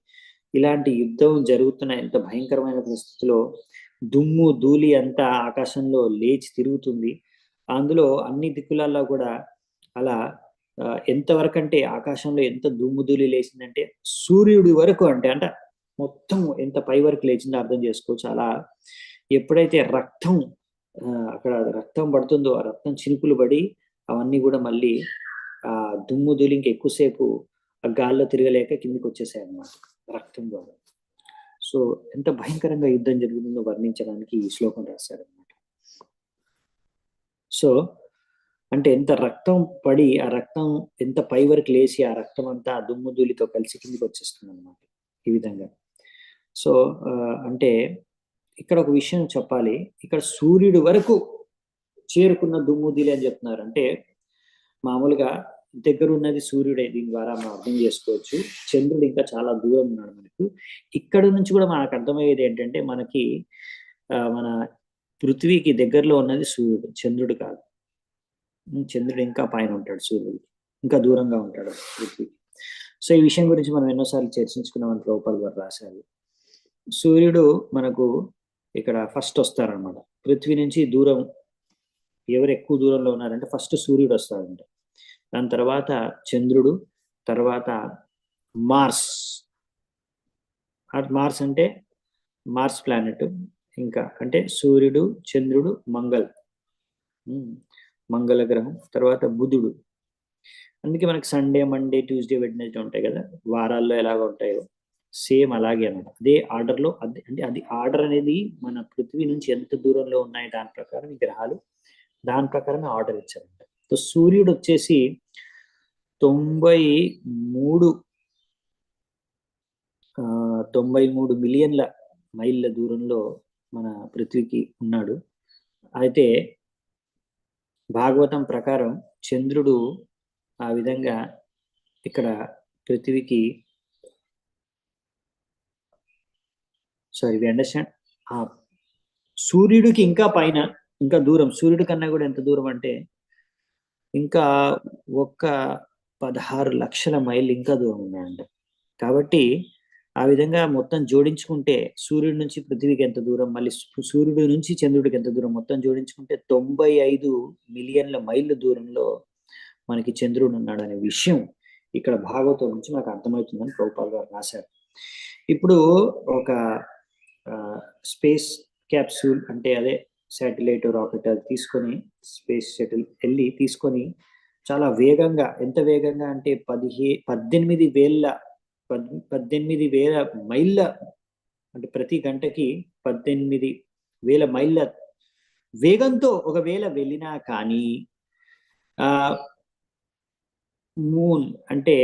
ఇలాంటి యుద్ధం జరుగుతున్న ఎంత భయంకరమైన పరిస్థితిలో దుమ్ము ధూళి అంతా ఆకాశంలో లేచి తిరుగుతుంది. అందులో అన్ని దిక్కులలో కూడా అలా ఎంతవరకు అంటే ఆకాశంలో ఎంత దుమ్ము ధూళి లేచిందంటే సూర్యుడి వరకు, అంటే మొత్తం ఎంత పై వరకు లేచిందో అర్థం చేసుకోవచ్చు. అలా ఎప్పుడైతే అక్కడ రక్తం పడుతుందో ఆ రక్తం చినుకులు పడి అవన్నీ కూడా మళ్ళీ ఆ దుమ్ము ధూళి ఇంకా ఎక్కువసేపు ఆ గాల్లో తిరగలేక కిందికి వచ్చేసాయి అన్నమాట రక్తం ద్వారా. సో ఎంత భయంకరంగా యుద్ధం జరుగుతుందో వర్ణించడానికి ఈ శ్లోకం రాశారనమాట. సో అంటే ఎంత రక్తం పడి ఆ రక్తం ఎంత పై వరకు లేచి ఆ రక్తం అంతా దుమ్ము ధూళితో కలిసి కిందికి వచ్చేస్తుంది అనమాట ఈ విధంగా. సో అంటే ఇక్కడ ఒక విషయం చెప్పాలి. ఇక్కడ సూర్యుడి వరకు చేరుకున్న దుమ్ము ధూళి అని చెప్తున్నారు. అంటే మామూలుగా దగ్గర ఉన్నది సూర్యుడే, దీని ద్వారా మనం అర్థం చేసుకోవచ్చు. చంద్రుడు ఇంకా చాలా దూరం ఉన్నాడు మనకు. ఇక్కడ నుంచి కూడా మనకు అర్థమయ్యేది ఏంటంటే మనకి మన పృథ్వీకి దగ్గరలో ఉన్నది సూర్యుడు, చంద్రుడు కాదు. చంద్రుడు ఇంకా పైన ఉంటాడు, సూర్యుడు ఇంకా దూరంగా ఉంటాడు పృథ్వీకి. సో ఈ విషయం గురించి మనం ఎన్నోసార్లు చర్చించుకున్నామని లోపల వారు రాశారు. సూర్యుడు మనకు ఇక్కడ ఫస్ట్ వస్తారనమాట. పృథ్వీ నుంచి దూరం ఎవరు ఎక్కువ దూరంలో ఉన్నారంటే ఫస్ట్ సూర్యుడు వస్తాడంట. దాని తర్వాత చంద్రుడు, తర్వాత మార్స్. మార్స్ అంటే మార్స్ ప్లానెట్. ఇంకా అంటే సూర్యుడు, చంద్రుడు, మంగళ గ్రహం, తర్వాత బుధుడు. అందుకే మనకి సండే, మండే, ట్యూస్డే, వెడ్నెస్డే ఉంటాయి కదా, వారాల్లో ఎలాగ ఉంటాయో సేమ్ అలాగే అన్నమాట. అదే ఆర్డర్లో. అంటే అది ఆర్డర్ అనేది మన పృథ్వీ నుంచి ఎంత దూరంలో ఉన్నాయి దాని ప్రకారం ఈ గ్రహాలు దాని ప్రకారమే ఆర్డర్ ఇచ్చారంట. సో సూర్యుడు వచ్చేసి 93 మిలియన్ల మైళ్ళ దూరంలో మన పృథ్వీకి ఉన్నాడు. అయితే భాగవతం ప్రకారం చంద్రుడు ఆ విధంగా ఇక్కడ పృథ్వీకి వి అండర్స్టాండ్ సూర్యుడికి ఇంకా పైన, ఇంకా దూరం, సూర్యుడి కన్నా కూడా ఎంత దూరం అంటే ఇంకా 16 లక్షల మైళ్ళు ఇంకా దూరం ఉన్నాయంట. కాబట్టి ఆ విధంగా మొత్తం జోడించుకుంటే సూర్యుడి నుంచి పృథ్వీకి ఎంత దూరం, మళ్ళీ సూర్యుడి నుంచి చంద్రుడికి ఎంత దూరం, మొత్తం జోడించుకుంటే 95 మిలియన్ల మైళ్ళ దూరంలో మనకి చంద్రుడు ఉన్నాడు అనే విషయం ఇక్కడ భాగవతం నుంచి నాకు అర్థమవుతుందని ప్రభుపాల్ గారు రాశారు. ఇప్పుడు ఒక స్పేస్ క్యాప్సూల్ అంటే అదే శాటిలైట్ రాకెట్ అది తీసుకొని స్పేస్ షటిల్ వెళ్ళి తీసుకొని చాలా వేగంగా, ఎంత వేగంగా అంటే 18,000 మైళ్ళ అంటే ప్రతి గంటకి 18,000 మైళ్ళ వేగంతో ఒకవేళ వెళ్ళినా కానీ మూన్ అంటే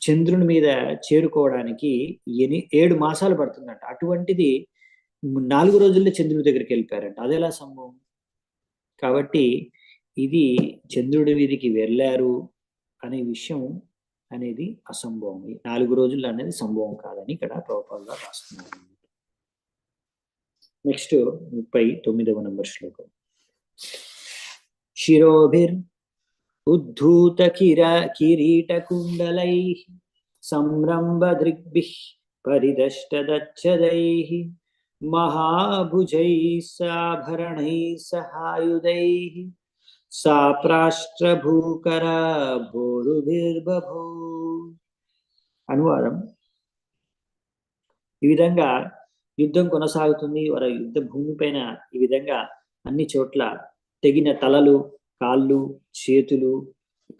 చంద్రుని మీద చేరుకోవడానికి 7 మాసాలు పడుతుందంట. అటువంటిది 4 రోజుల్లో చంద్రుడి దగ్గరికి వెళ్ళిపోయారంట. అది ఎలా సంభవం? కాబట్టి ఇది చంద్రుడి మీదకి వెళ్ళారు అనే విషయం అనేది అసంభవం. 4 రోజుల్లో అనేది సంభవం కాదని ఇక్కడ ప్రభుపాల్ గారు రాస్తున్నారు. నెక్స్ట్ 39వ నంబర్ శ్లోకం. శిరోభిర్ ఉద్ధూత కిరీటకుండలైః సంరంభ దృగ్భిః పరిదష్టదచ్చదైః మహాభుజైః సాభరణైః సహాయుధైః సాప్రాష్ట్రభూకర భోరుభిర్బభూ. అనువాదం: ఈ విధంగా యుద్ధం కొనసాగుతుంది. వారి యుద్ధ భూమిపైన ఈ విధంగా అన్ని చోట్ల తెగిన తలలు, కాళ్ళు, చేతులు,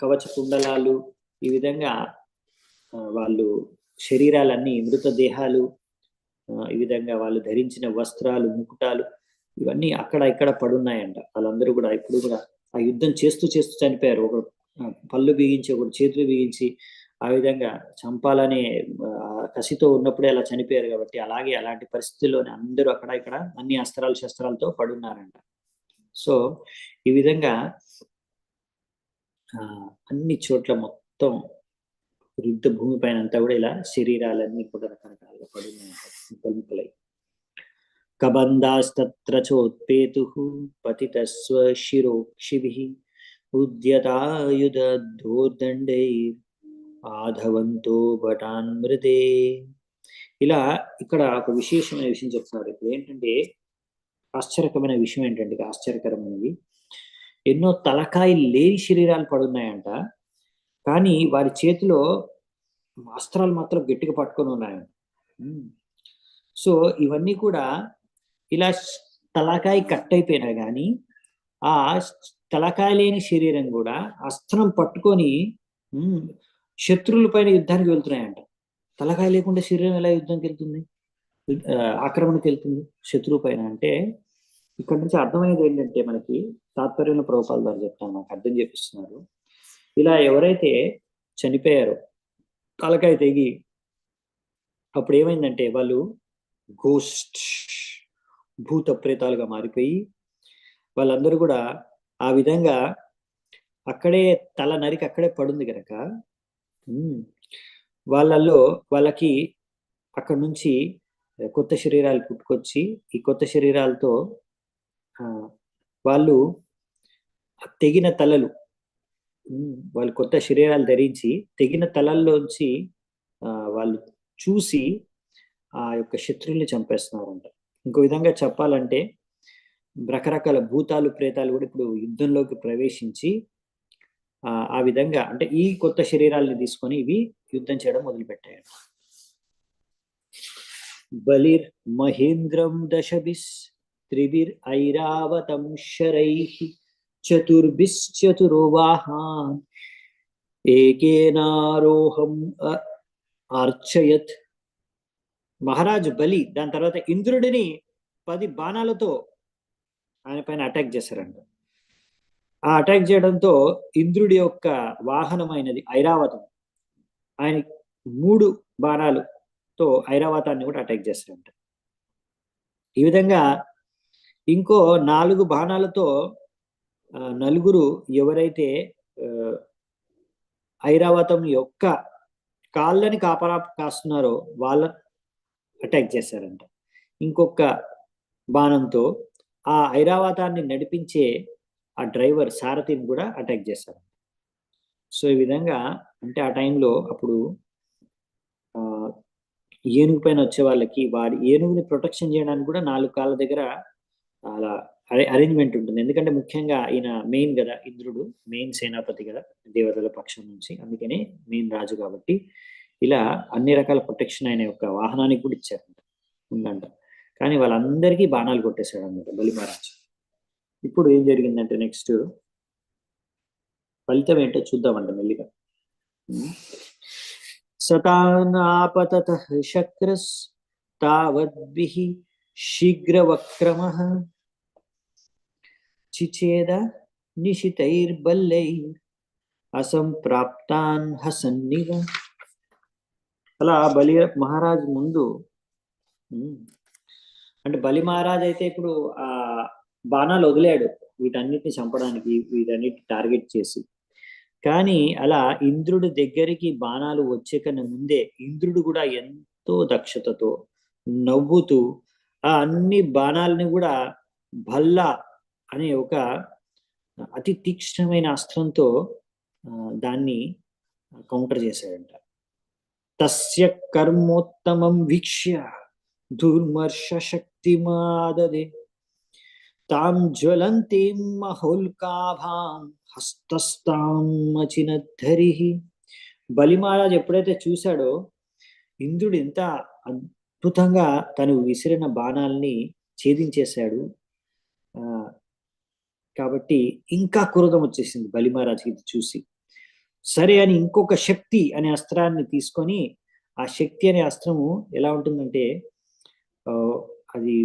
కవచ కుండలాలు, ఈ విధంగా వాళ్ళు శరీరాలన్నీ మృతదేహాలు, ఈ విధంగా వాళ్ళు ధరించిన వస్త్రాలు, ముకుటాలు ఇవన్నీ అక్కడ ఇక్కడ పడున్నాయంట. వాళ్ళందరూ కూడా ఇప్పుడు కూడా ఆ యుద్ధం చేస్తూ చనిపోయారు. ఒక పళ్ళు బిగించి, ఒకటి చేతులు బిగించి ఆ విధంగా చంపాలనే కసితో ఉన్నప్పుడే అలా చనిపోయారు. కాబట్టి అలాంటి పరిస్థితుల్లోనే అందరూ అక్కడ ఇక్కడ అన్ని అస్త్రాలు శస్త్రాలతో పడున్నారంట. సో ఈ విధంగా అన్ని చోట్ల మొత్తం యుద్ధ భూమి పైన అంతా కూడా ఇలా శరీరాలన్నీ కూడా రకరకాలుగా పడున్నాయి. కబందాస్తత్ర చోత్పేతుః పతితస్వ శిరోక్షిభిః ఉద్యతాయుధోర్దండైః ఆధవంతో భటాన్ మృదే. ఇలా ఇక్కడ ఒక విశేషమైన విషయం చెప్తున్నారు. ఇప్పుడు ఏంటంటే ఆశ్చర్యకరమైన విషయం ఏంటంటే ఆశ్చర్యకరమైనది, ఎన్నో తలకాయలు లేని శరీరాలు పడున్నాయంట. కానీ వారి చేతిలో అస్త్రాలు మాత్రం గట్టిగా పట్టుకొని ఉన్నాయంట. సో ఇవన్నీ కూడా ఇలా తలకాయ కట్ అయిపోయినా కానీ ఆ తలకాయ లేని శరీరం కూడా అస్త్రం పట్టుకొని శత్రువుల పైన యుద్ధానికి వెళ్తున్నాయంట. తలకాయ లేకుండా శరీరం ఎలా యుద్ధానికి వెళ్తుంది, ఆక్రమణకి వెళ్తుంది శత్రువు పైన? అంటే ఇక్కడ నుంచి అర్థమయ్యేది ఏంటంటే మనకి తాత్పర్యంలో ప్రభుపాల్ గారు చెప్తాను, నాకు అర్థం చేపిస్తున్నారు. ఇలా ఎవరైతే చనిపోయారో తలకాయ తెగి, అప్పుడు ఏమైందంటే వాళ్ళు గోస్ట్, భూత ప్రేతాలుగా మారిపోయి వాళ్ళందరూ కూడా ఆ విధంగా అక్కడే తల నరికి అక్కడే పడుంది కనుక వాళ్ళకి అక్కడ నుంచి కొత్త శరీరాలు పుట్టుకొచ్చి ఈ కొత్త శరీరాలతో వాళ్ళు తెగిన తలలు, వాళ్ళు కొత్త శరీరాలు ధరించి తెగిన తలల్లోంచి వాళ్ళు చూసి ఆ యొక్క శత్రువుల్ని చంపేస్తున్నారంట. ఇంకో విధంగా చెప్పాలంటే రకరకాల భూతాలు, ప్రేతాలు కూడా ఇప్పుడు యుద్ధంలోకి ప్రవేశించి ఆ విధంగా అంటే ఈ కొత్త శరీరాలని తీసుకొని ఇవి యుద్ధం చేయడం మొదలుపెట్టాయి. బలిర్ మహేంద్రం దశభిస్ త్రిభిర్ ఐరావతం శరైః చతుర్భిశ్చతురో వాహాన్ ఏకేనారోహం అర్చయత్. మహారాజు బలి దాని తర్వాత ఇంద్రుడిని 10 బాణాలతో ఆయన పైన అటాక్ చేశారంట. ఆ అటాక్ చేయడంతో ఇంద్రుడి యొక్క వాహనమైనది ఐరావతం, ఆయన 3 బాణాలతో ఐరావతాన్ని కూడా అటాక్ చేస్తారంట. ఈ విధంగా ఇంకో 4 బాణాలతో నలుగురు ఎవరైతే ఐరావతం యొక్క కాళ్ళని కాస్తున్నారో వాళ్ళ అటాక్ చేశారంట. ఇంకొక బాణంతో ఆ ఐరావతాన్ని నడిపించే ఆ డ్రైవర్ సారథిని కూడా అటాక్ చేశారు. సో ఈ విధంగా అంటే ఆ టైంలో అప్పుడు ఏనుగు పైన వచ్చే వాళ్ళకి వాడి ఏనుగుని ప్రొటెక్షన్ చేయడానికి కూడా 4 కాళ్ళ దగ్గర అలా అరేంజ్మెంట్ ఉంటుంది. ఎందుకంటే ముఖ్యంగా ఈయన మెయిన్ కదా, ఇంద్రుడు మెయిన్ సేనాపతి కదా దేవతల పక్షం నుంచి, అందుకనే మెయిన్ రాజు కాబట్టి ఇలా అన్ని రకాల ప్రొటెక్షన్ ఆయన యొక్క వాహనానికి కూడా ఇచ్చారంట ఉందంట. కానీ వాళ్ళందరికీ బాణాలు కొట్టేశాడు అన్నమాట బలి మహారాజు. ఇప్పుడు ఏం జరిగిందంటే నెక్స్ట్ ఫలితం ఏంటో చూద్దామంట మెల్లిగా. సతానాపతత శక్రస్ తావద్భిః శీఘ్రవక్రమః చిచేద నిశితైర్బల్లైర్ అసంప్రాప్తాన్ హసన్నివ. అలా బలి మహారాజ్ ముందు అంటే బలి మహారాజ్ అయితే ఇప్పుడు ఆ బాణాలు వదిలాడు వీటన్నిటిని చంపడానికి, వీటన్నిటి టార్గెట్ చేసి. కానీ అలా ఇంద్రుడి దగ్గరికి బాణాలు వచ్చే కన్నా ముందే ఇంద్రుడు కూడా ఎంతో దక్షతతో నవ్వుతూ ఆ అన్ని బాణాలని కూడా భల్లా అనే ఒక అతి తీక్ష్ణమైన అస్త్రంతో దాన్ని కౌంటర్ చేశాడంట. తస్య కర్మోత్తమం వీక్ష్య దుర్మర్ష శక్తిమాదదే తాం జ్వలంతీం మహోల్కాభాం హస్తస్తాం అచినద్ధరిః. బలి మహారాజ్ ఎప్పుడైతే చూశాడో ఇంద్రుడు ఎంత అద్భుతంగా తను విసిరిన బాణాల్ని ఛేదించేశాడు. కాబట్టి ఇంకా క్రోధం వచ్చేసింది బలి మహారాజ్కి ఇది చూసి. సరే అని ఇంకొక శక్తి అనే అస్త్రాన్ని తీసుకొని, ఆ శక్తి అనే అస్త్రము ఎలా ఉంటుందంటే అది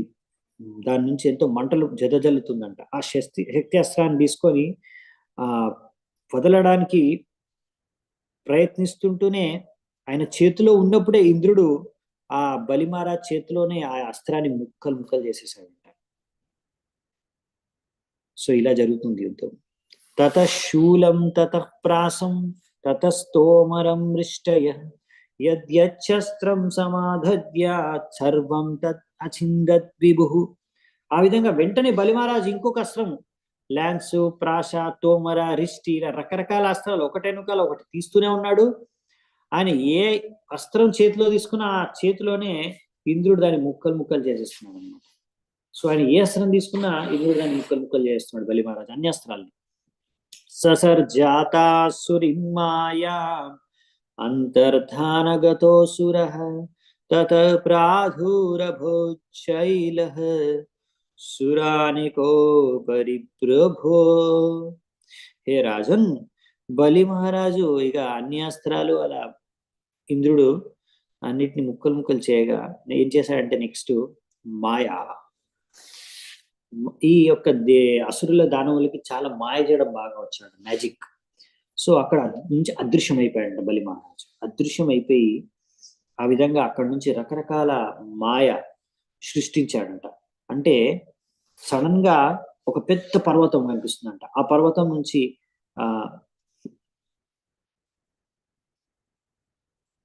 దాని నుంచి ఎంతో మంటలు జదజల్లుతుందంట. ఆ శక్తి అస్త్రాన్ని తీసుకొని వదలడానికి ప్రయత్నిస్తుంటూనే ఆయన చేతిలో ఉన్నప్పుడే ఇంద్రుడు ఆ బలి మహారాజ్ చేతిలోనే ఆ అస్త్రాన్ని ముక్కలు ముక్కలు చేసేసాడంట. సో ఇలా జరుగుతుంది యుద్ధం. తత శూలం తత ప్రాసం తతస్తోమరం మృష్టయ యద్యచ్చస్త్రం సమాధద్యాత్ సర్వం తత్ అచిందత్ విభుః. ఆ విధంగా వెంటనే బలి మహారాజ్ ఇంకొక అస్త్రం ల్యాన్స్, ప్రాస, తోమర, రిష్టి ఇలా రకరకాల అస్త్రాలు ఒకటెనుకాల ఒకటి తీస్తూనే ఉన్నాడు. ఆయన ఏ అస్త్రం చేతిలో తీసుకున్నా ఆ చేతిలోనే ఇంద్రుడు దాన్ని ముక్కలు ముక్కలు చేసేస్తున్నాడు అనమాట. సో ఆయన ఏ అస్త్రం తీసుకున్నా ఇంద్రుడు దాన్ని ముక్కలు ముక్కలు చేస్తున్నాడు బలి మహారాజ్ అన్ని అస్త్రాలు. ససర్జాతాసురిం మాయా అంతర్ధానగతోసురః తత ప్రాధురభోచ్చైలః సురానికో పరిప్రభో. హే రాజన్, బలి మహారాజు ఇక అన్ని అస్త్రాలు అలా ఇంద్రుడు అన్నిటిని ముక్కలు ముక్కలు చేయగా ఏం చేశాడంటే నెక్స్ట్ మాయా, ఈ యొక్క అసురుల దానవులకి చాలా మాయ చేయడం బాగా వచ్చాడు, మ్యాజిక్. సో అక్కడ నుంచి అదృశ్యం అయిపోయాడంట బలి మహారాజు. అదృశ్యం అయిపోయి ఆ విధంగా అక్కడ నుంచి రకరకాల మాయ సృష్టించాడంట. అంటే సడన్ గా ఒక పెద్ద పర్వతం కనిపిస్తుందంట. ఆ పర్వతం నుంచి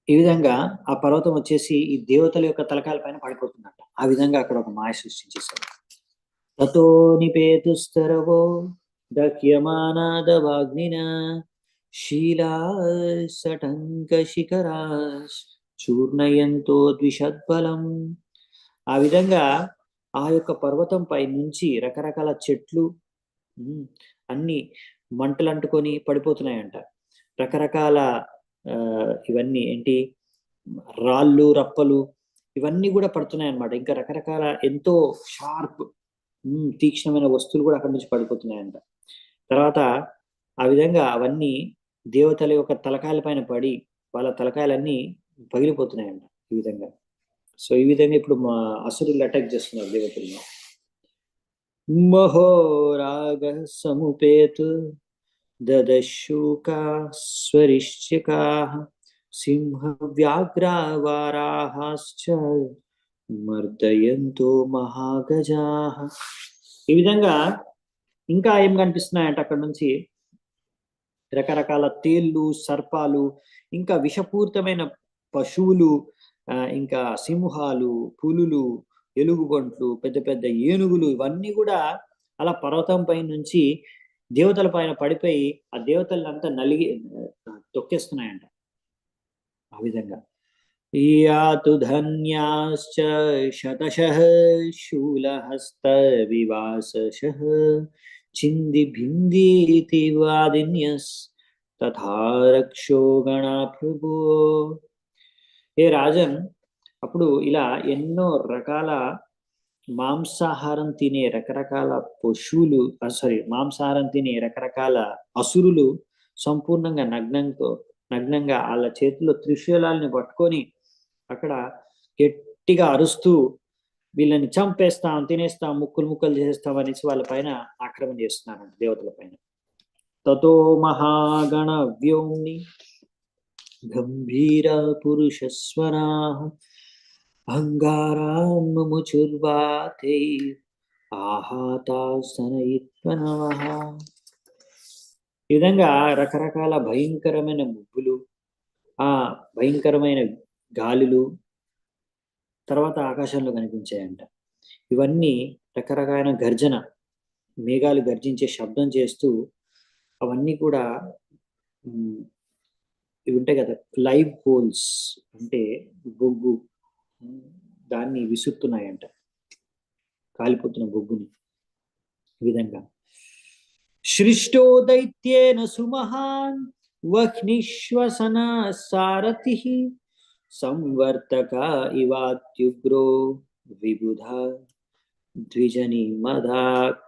ఈ విధంగా ఆ పర్వతం వచ్చేసి ఈ దేవతల యొక్క తలకాయల పైన పడిపోతుందంట. ఆ విధంగా అక్కడ ఒక మాయ సృష్టించేశాడు. తతో నిపేతుస్తరవో దహ్యమానాదవాగ్నినా శీలా సటంక శిఖరా చూర్ణయంతో ద్విషద్బలం. ఆ విధంగా ఆ యొక్క పర్వతం పై నుంచి రకరకాల చెట్లు అన్ని మంటలు అంటుకొని పడిపోతున్నాయంట. రకరకాల ఇవన్నీ ఏంటి రాళ్ళు, రప్పలు ఇవన్నీ కూడా పడుతున్నాయి అన్నమాట. ఇంకా రకరకాల ఎంతో షార్ప్ తీక్ష్ణమైన వస్తువులు కూడా అక్కడి నుంచి పడిపోతున్నాయంట. తర్వాత ఆ విధంగా అవన్నీ దేవతల యొక్క తలకాయల పైన పడి వాళ్ళ తలకాయలన్నీ పగిలిపోతున్నాయంట ఈ విధంగా. సో ఈ విధంగా ఇప్పుడు మా అసురులు అటాక్ చేస్తున్నారు దేవతలను. మహోరాజానపి महाभागः समुपेतु ददशूकाः सिंहव्याघ्रावाराहाश्च మర్దయంతో మహాగజాః. ఈ విధంగా ఇంకా ఏం కనిపిస్తున్నాయంటే అక్కడ నుంచి రకరకాల తేళ్ళు, సర్పాలు, ఇంకా విషపూరితమైన పశువులు, ఇంకా సింహాలు, పులులు, ఎలుగుబంట్లు, పెద్ద పెద్ద ఏనుగులు, ఇవన్నీ కూడా అలా పర్వతం పై నుంచి దేవతల పైన పడిపోయి ఆ దేవతలంతా నలిగి తొక్కేస్తున్నాయంట. ఆ విధంగా యాతు ధన్యాశ్చ శతశః శూలహస్త వివాసశః చింది భిందీతి వాదిన్యస్ తథా రక్షో గణా ప్రభో. ఏ రాజన్, అప్పుడు ఇలా ఎన్నో రకాల మాంసాహారం తినే రకరకాల పశువులు, మాంసాహారం తినే రకరకాల అసురులు సంపూర్ణంగా నగ్నంగా వాళ్ళ చేతిలో త్రిశూలాలని పట్టుకొని అక్కడ గట్టిగా అరుస్తూ వీళ్ళని చంపేస్తాం, తినేస్తాం, ముక్కలు ముక్కలు చేసేస్తాం అనేసి వాళ్ళ పైన ఆక్రమణ చేస్తున్నారంట, దేవతల పైన. తతో మహాగణ వ్యోమ్ని గంభీర పురుషస్వరా అంగారాముచుర్వాతే ఆహాతాసనయిత్వనవః. ఈ విధంగా రకరకాల భయంకరమైన ముగ్గులు, ఆ భయంకరమైన గాలులు తర్వాత ఆకాశంలో కనిపించాయంట. ఇవన్నీ రకరకాల గర్జన, మేఘాలు గర్జించే శబ్దం చేస్తూ అవన్నీ కూడా ఇవి ఉంటాయి కదా, లైవ్ కోల్స్ అంటే బొగ్గు, దాన్ని విసురుతున్నాయంట, కాలిపోతున్న బొగ్గుని. ఈ విధంగా సృష్టో దైత్యేన సుమహాన్ వహ్నిశ్వసన సారథిః సంవర్తక ఇవాత్యుగ్రో విబుధ ద్విజని మదాక్.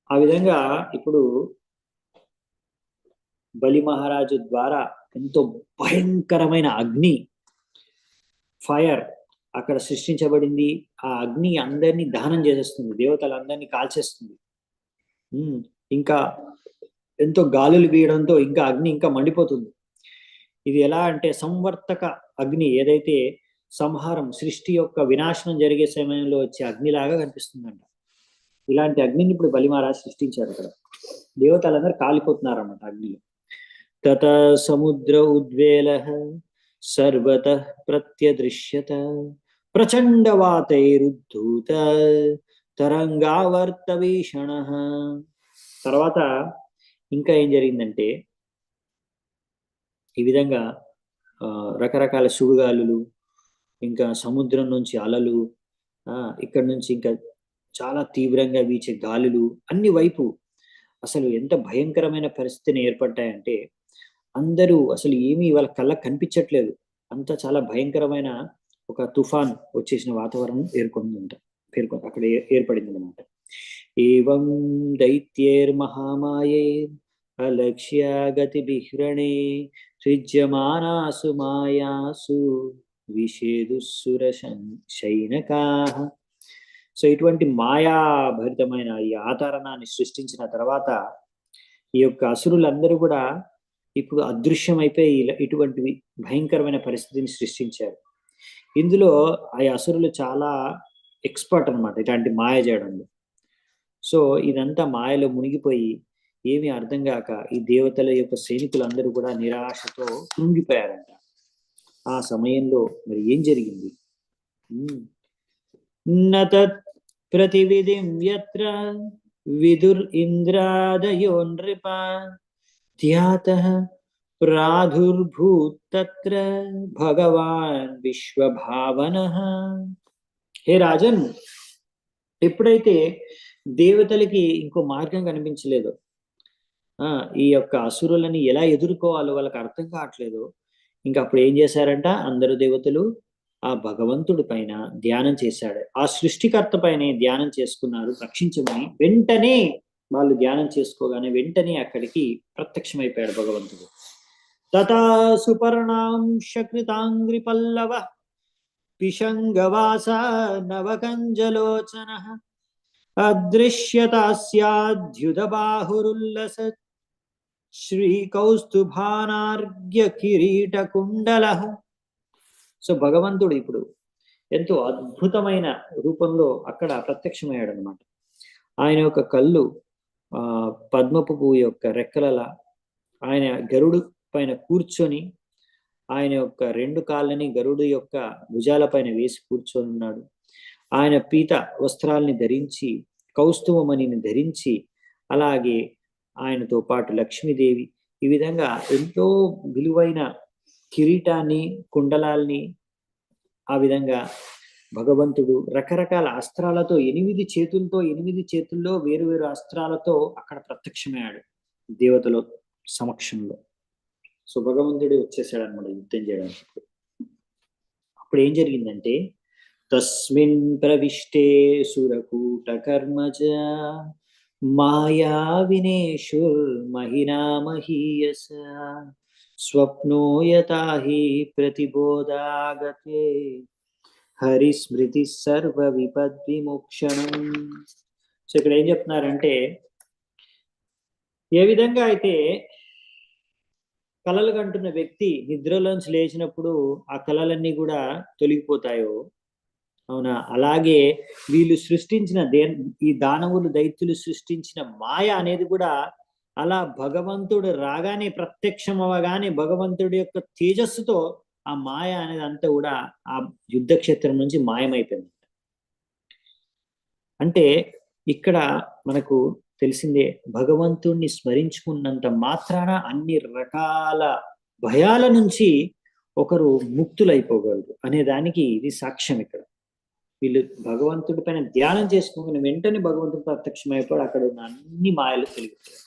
ఆ విధంగా ఇప్పుడు బలి మహారాజు ద్వారా ఎంతో భయంకరమైన అగ్ని, ఫైర్ అక్కడ సృష్టించబడింది. ఆ అగ్ని అందరినీ దహనం చేసేస్తుంది, దేవతలందరినీ కాల్చేస్తుంది. ఇంకా ఎంతో గాలులు వీయడంతో ఇంకా అగ్ని ఇంకా మండిపోతుంది. ఇది ఎలా అంటే సంవర్తక అగ్ని, ఏదైతే సంహారం, సృష్టి యొక్క వినాశనం జరిగే సమయంలో వచ్చే అగ్నిలాగా కనిపిస్తుందంట. ఇలాంటి అగ్నిని ఇప్పుడు బలి మహారాజు సృష్టించారు. అక్కడ దేవతలందరూ కాలిపోతున్నారు అన్నమాట అగ్నిలో. తత సముద్ర ఉద్వేలః సర్వతః ప్రత్యదృశ్యత ప్రచండ వాతైరుద్ధూత తరంగావర్త వీషణః. తర్వాత ఇంకా ఏం జరిగిందంటే, ఈ విధంగా రకరకాల సుడిగాలులు, ఇంకా సముద్రం నుంచి అలలు, ఇక్కడ నుంచి ఇంకా చాలా తీవ్రంగా వీచే గాలులు, అన్ని వైపు అసలు ఎంత భయంకరమైన పరిస్థితిని ఏర్పడ్డాయంటే అందరూ అసలు ఏమీ వాళ్ళ కళ్ళకు కనిపించట్లేదు, అంత చాలా భయంకరమైన ఒక తుఫాన్ వచ్చేసిన వాతావరణం అక్కడ ఏర్పడింది అనమాట. ఏవం దైత్యేర్మహామాయే అలక్ష్య గతి బిహ్రణే సృజ్యమానాసు మాయాసు విషేదుసుర శైనకాః. సో ఇటువంటి మాయాభరితమైన ఈ ఆతరణాన్ని సృష్టించిన తర్వాత ఈ యొక్క అసురులందరూ కూడా ఇప్పుడు అదృశ్యమైపోయి ఇటువంటి భయంకరమైన పరిస్థితిని సృష్టించారు. ఇందులో ఆ అసురులు చాలా ఎక్స్పర్ట్ అనమాట ఇలాంటి మాయ చేయడంలో. సో ఇదంతా మాయలో మునిగిపోయి ఏమీ అర్థం కాక ఈ దేవతల యొక్క సైనికులందరూ కూడా నిరాశతో కృంగిపోయారంట. ఆ సమయంలో మరి ఏం జరిగింది? నతత్ ప్రతివిధిం యత్ర విదుర్ ఇంద్రాదయో నృప ధ్యాతః ప్రాదుర్భూత్ తత్ర భగవాన్ విశ్వభావనః. హే రాజన్, ఎప్పుడైతే దేవతలకి ఇంకో మార్గం కనిపించలేదు, ఈ యొక్క అసురులని ఎలా ఎదుర్కోవాలో వాళ్ళకి అర్థం కావట్లేదు, ఇంకా అప్పుడు ఏం చేశారంట, అందరు దేవతలు ఆ భగవంతుడి పైన ధ్యానం చేశాడు, ఆ సృష్టికర్త పైన ధ్యానం చేసుకున్నారు రక్షించమని. వెంటనే వాళ్ళు ధ్యానం చేసుకోగానే వెంటనే అక్కడికి ప్రత్యక్షమైపోయాడు భగవంతుడు. తథా సుపర్ణాం శకృతాంగ్రి పల్లవ పిశంగవాస నవకంజలోచన అదృశ్యతాస్యాద్యుధబాహురుల్లస శ్రీకౌస్తుభానార్ఘ్య కిరీట కుండల. సో భగవంతుడు ఇప్పుడు ఎంతో అద్భుతమైన రూపంలో అక్కడ ప్రత్యక్షమయ్యాడు అనమాట. ఆయన యొక్క కళ్ళు పద్మపు పువ్వు యొక్క రెక్కలలా, ఆయన గరుడు పైన కూర్చొని ఆయన యొక్క రెండు కాళ్ళని గరుడు యొక్క భుజాల పైన వేసి కూర్చొని ఉన్నాడు. ఆయన పీత వస్త్రాల్ని ధరించి, కౌస్తుభమణిని ధరించి, అలాగే ఆయనతో పాటు లక్ష్మీదేవి, ఈ విధంగా ఎంతో విలువైన కిరీటాన్ని, కుండలాల్ని, ఆ విధంగా భగవంతుడు రకరకాల అస్త్రాలతో 8 చేతుల్లో వేరు వేరు అస్త్రాలతో అక్కడ ప్రత్యక్షమయ్యాడు దేవతల సమక్షంలో. సో భగవంతుడు వచ్చేసాడు అనమాట యుద్ధం చేయడానికి. అప్పుడు ఏం జరిగిందంటే, తస్మిన్ ప్రవిష్టే సురకూట కర్మజ మాయా వినేషుర్ మహినామహీయస స్వప్నో యతాహి ప్రతిబోధాగతే హరిస్మృతి సర్వ విపద్విమోక్షణం. సో ఇక్కడ ఏం చెప్తున్నారంటే, ఏ విధంగా అయితే కలలు కంటున్న వ్యక్తి నిద్రలోంచి లేచినప్పుడు ఆ కలలన్నీ కూడా తొలగిపోతాయో, అవునా, అలాగే వీళ్ళు సృష్టించిన ఈ దానవులు దైత్యులు సృష్టించిన మాయ అనేది కూడా అలా భగవంతుడు రాగానే, ప్రత్యక్షం అవ్వగానే భగవంతుడి యొక్క తేజస్సుతో ఆ మాయ అనేది అంతా కూడా ఆ యుద్ధ క్షేత్రం నుంచి మాయమైపోయింది. అంటే ఇక్కడ మనకు తెలిసిందే, భగవంతుణ్ణి స్మరించుకున్నంత మాత్రాన అన్ని రకాల భయాల నుంచి ఒకరు ముక్తులైపోగలరు అనే దానికి ఇది సాక్ష్యం. ఇక్కడ వీళ్ళు భగవంతుడి పైన ధ్యానం చేసుకుని వెంటనే భగవంతుడు ప్రత్యక్షమైపోయాడు, అక్కడ ఉన్న అన్ని మాయలు తెలిగిపోయాయి.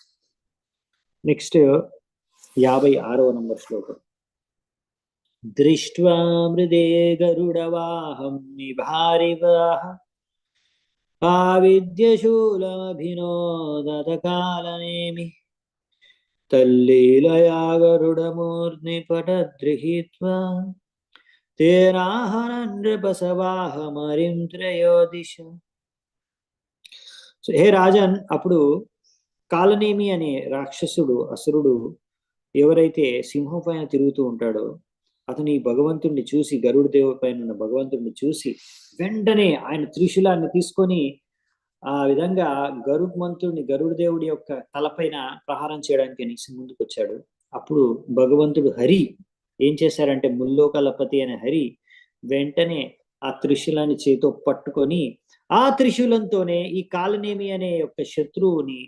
నెక్స్ట్ 56వ నంబర్ శ్లోకం. దృష్ట్వా మృదే గరుడవాహం నిభారివాహ ఆవిద్యశూలమభినోదతకాలనేమి తల్లీలయా గరుడమూర్ని పటద్రిహిత్వా తేనాహనం నృపసవాహమరిం త్రయోదిశ. హే రాజన్, అప్పుడు కాలనేమి అనే రాక్షసుడు, అసురుడు ఎవరైతే సింహం పైన తిరుగుతూ ఉంటాడో అతని భగవంతుడిని చూసి, గరుడ దేవుడి పైన ఉన్న భగవంతుడిని చూసి వెంటనే ఆయన త్రిశూలాన్ని తీసుకొని ఆ విధంగా గరుడ దేవుడి యొక్క తలపైన ప్రహారం చేయడానికి అనేసి ముందుకు వచ్చాడు. అప్పుడు భగవంతుడు హరి ఏం చేశారంటే, ముల్లోకలపతి అనే హరి వెంటనే ఆ త్రిశూలాన్ని చేతో పట్టుకొని ఆ త్రిశూలంతోనే ఈ కాలనేమి అనే యొక్క శత్రువుని,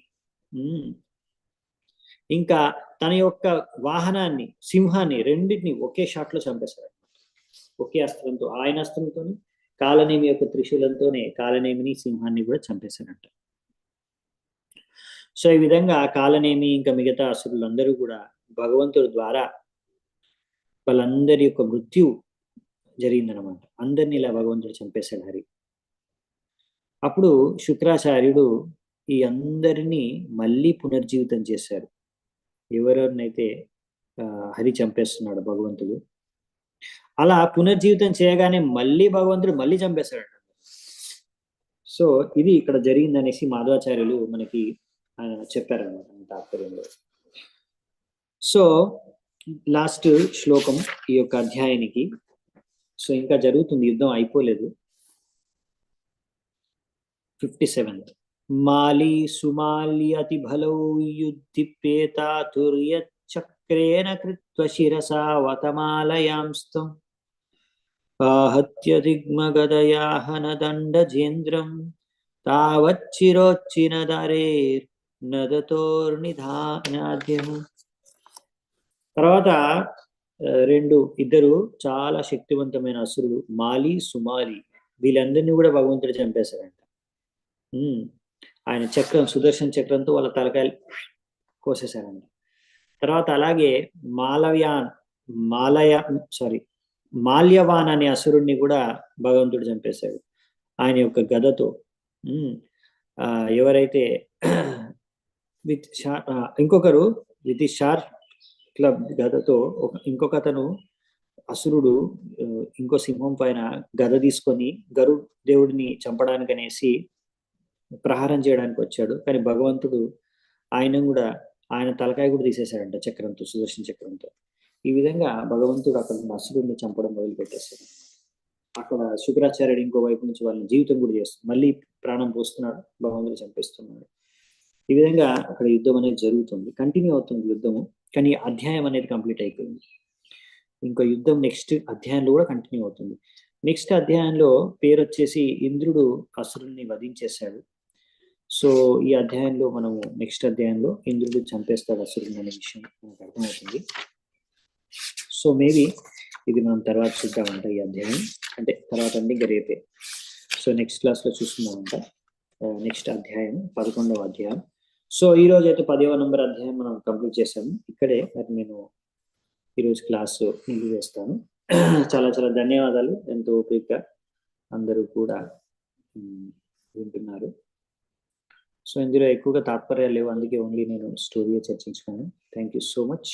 ఇంకా తన యొక్క వాహనాన్ని, సింహాన్ని, రెండింటిని ఒకే షాట్ లో చంపేశారు. ఒకే అస్త్రంతో, ఆయన అస్త్రంతో, కాలనేమి యొక్క త్రిశూలంతోనే కాలనేమిని, సింహాన్ని కూడా చంపేశారంట. సో ఈ విధంగా కాలనేమి ఇంకా మిగతా అసురులందరూ కూడా భగవంతుడి ద్వారా వాళ్ళందరి యొక్క మృత్యు జరిగిందనమాట. అందరినీ ఇలా భగవంతుడు చంపేశాడు హరి. అప్పుడు శుక్రాచార్యుడు ఈ అందరినీ మళ్ళీ పునర్జీవితం చేశారు. ఎవరెవరినైతే హరి చంపేస్తున్నాడు భగవంతుడు, అలా పునర్జీవితం చేయగానే మళ్ళీ భగవంతుడు మళ్ళీ చంపేశాడు. సో ఇది ఇక్కడ జరిగిందనేసి మాధవాచార్యులు మనకి చెప్పారన్నమాట తాత్పర్యంలో. సో లాస్ట్ శ్లోకం ఈ యొక్క అధ్యాయానికి. సో ఇంకా జరుగుతుంది, యుద్ధం అయిపోలేదు. 57th. మాలి సుమాల్యతి బలౌ యుద్ధిపేతాతుర్యచక్రేణ కృత్వ శిరసా వతమాలయాంస్తం ఆహత్య దిగ్మగదయా హనదండజేంద్రం తావచ్చిరోచ్చినదరేర్ నదతోర్నిధానాద్యం. తర్వాత ఇద్దరు చాలా శక్తివంతమైన అసురులు, మాలి సుమాలి, వీళ్ళందరినీ కూడా భగవంతుడు చంపేశారంట. ఆయన చక్రం, సుదర్శన చక్రంతో వాళ్ళ తలకాయలు కోసేశారంట. తర్వాత అలాగే మాల్యవాన్ అనే అసురుణ్ణి కూడా భగవంతుడు చంపేశాడు ఆయన యొక్క గదతో. ఎవరైతే ఇంకొకరు విత్ షార్ప్ క్లబ్ గదతో, ఇంకొక అతను అసురుడు ఇంకో సింహం పైన గద తీసుకొని గరుడ దేవుడిని చంపడానికి అనేసి ప్రహారం చేయడానికి వచ్చాడు. కానీ భగవంతుడు ఆయన తలకాయ కూడా తీసేశాడంట చక్రంతో, సుదర్శన చక్రంతో. ఈ విధంగా భగవంతుడు అక్కడ ఉన్న అసురుడిని చంపడం మొదలుపెట్టేశాడు. అక్కడ శుక్రాచార్యుడు ఇంకో వైపు నుంచి వాళ్ళని జీవితం కూడా చేస్తున్నాడు, మళ్ళీ ప్రాణం పోస్తున్నాడు, భగవంతుడు చంపేస్తున్నాడు. ఈ విధంగా అక్కడ యుద్ధం అనేది జరుగుతుంది, కంటిన్యూ అవుతుంది యుద్ధము. కానీ అధ్యాయం అనేది కంప్లీట్ అయిపోయింది. ఇంకో యుద్ధం నెక్స్ట్ అధ్యాయంలో కూడా కంటిన్యూ అవుతుంది. నెక్స్ట్ అధ్యాయంలో పేరు వచ్చేసి ఇంద్రుడు అసురుల్ని వధించేశాడు. సో ఈ అధ్యాయంలో మనము నెక్స్ట్ అధ్యాయంలో ఇంద్రుడు చంపేస్తాడు అసురుని అనే విషయం మనకు అర్థమవుతుంది. సో మేబీ ఇది మనం తర్వాత చూద్దామంట ఈ అధ్యాయం, అంటే తర్వాత అంటే ఇంకా రేపే. సో నెక్స్ట్ క్లాస్లో చూస్తున్నామంట నెక్స్ట్ అధ్యాయం 11వ అధ్యాయం. సో ఈ రోజు అయితే 10వ నంబర్ అధ్యాయం మనం కంప్లీట్ చేసాము. ఇక్కడే మరి నేను ఈరోజు క్లాసు నిలిపివేస్తాను. చాలా చాలా ధన్యవాదాలు, ఎంతో ఓపికగా అందరూ కూడా వింటున్నారు. సో ఇందులో ఎక్కువగా తాత్పర్యాలు లేవు, అందుకే ఓన్లీ నేను స్టోరీ చర్చించుకున్నాను. Thank you so much.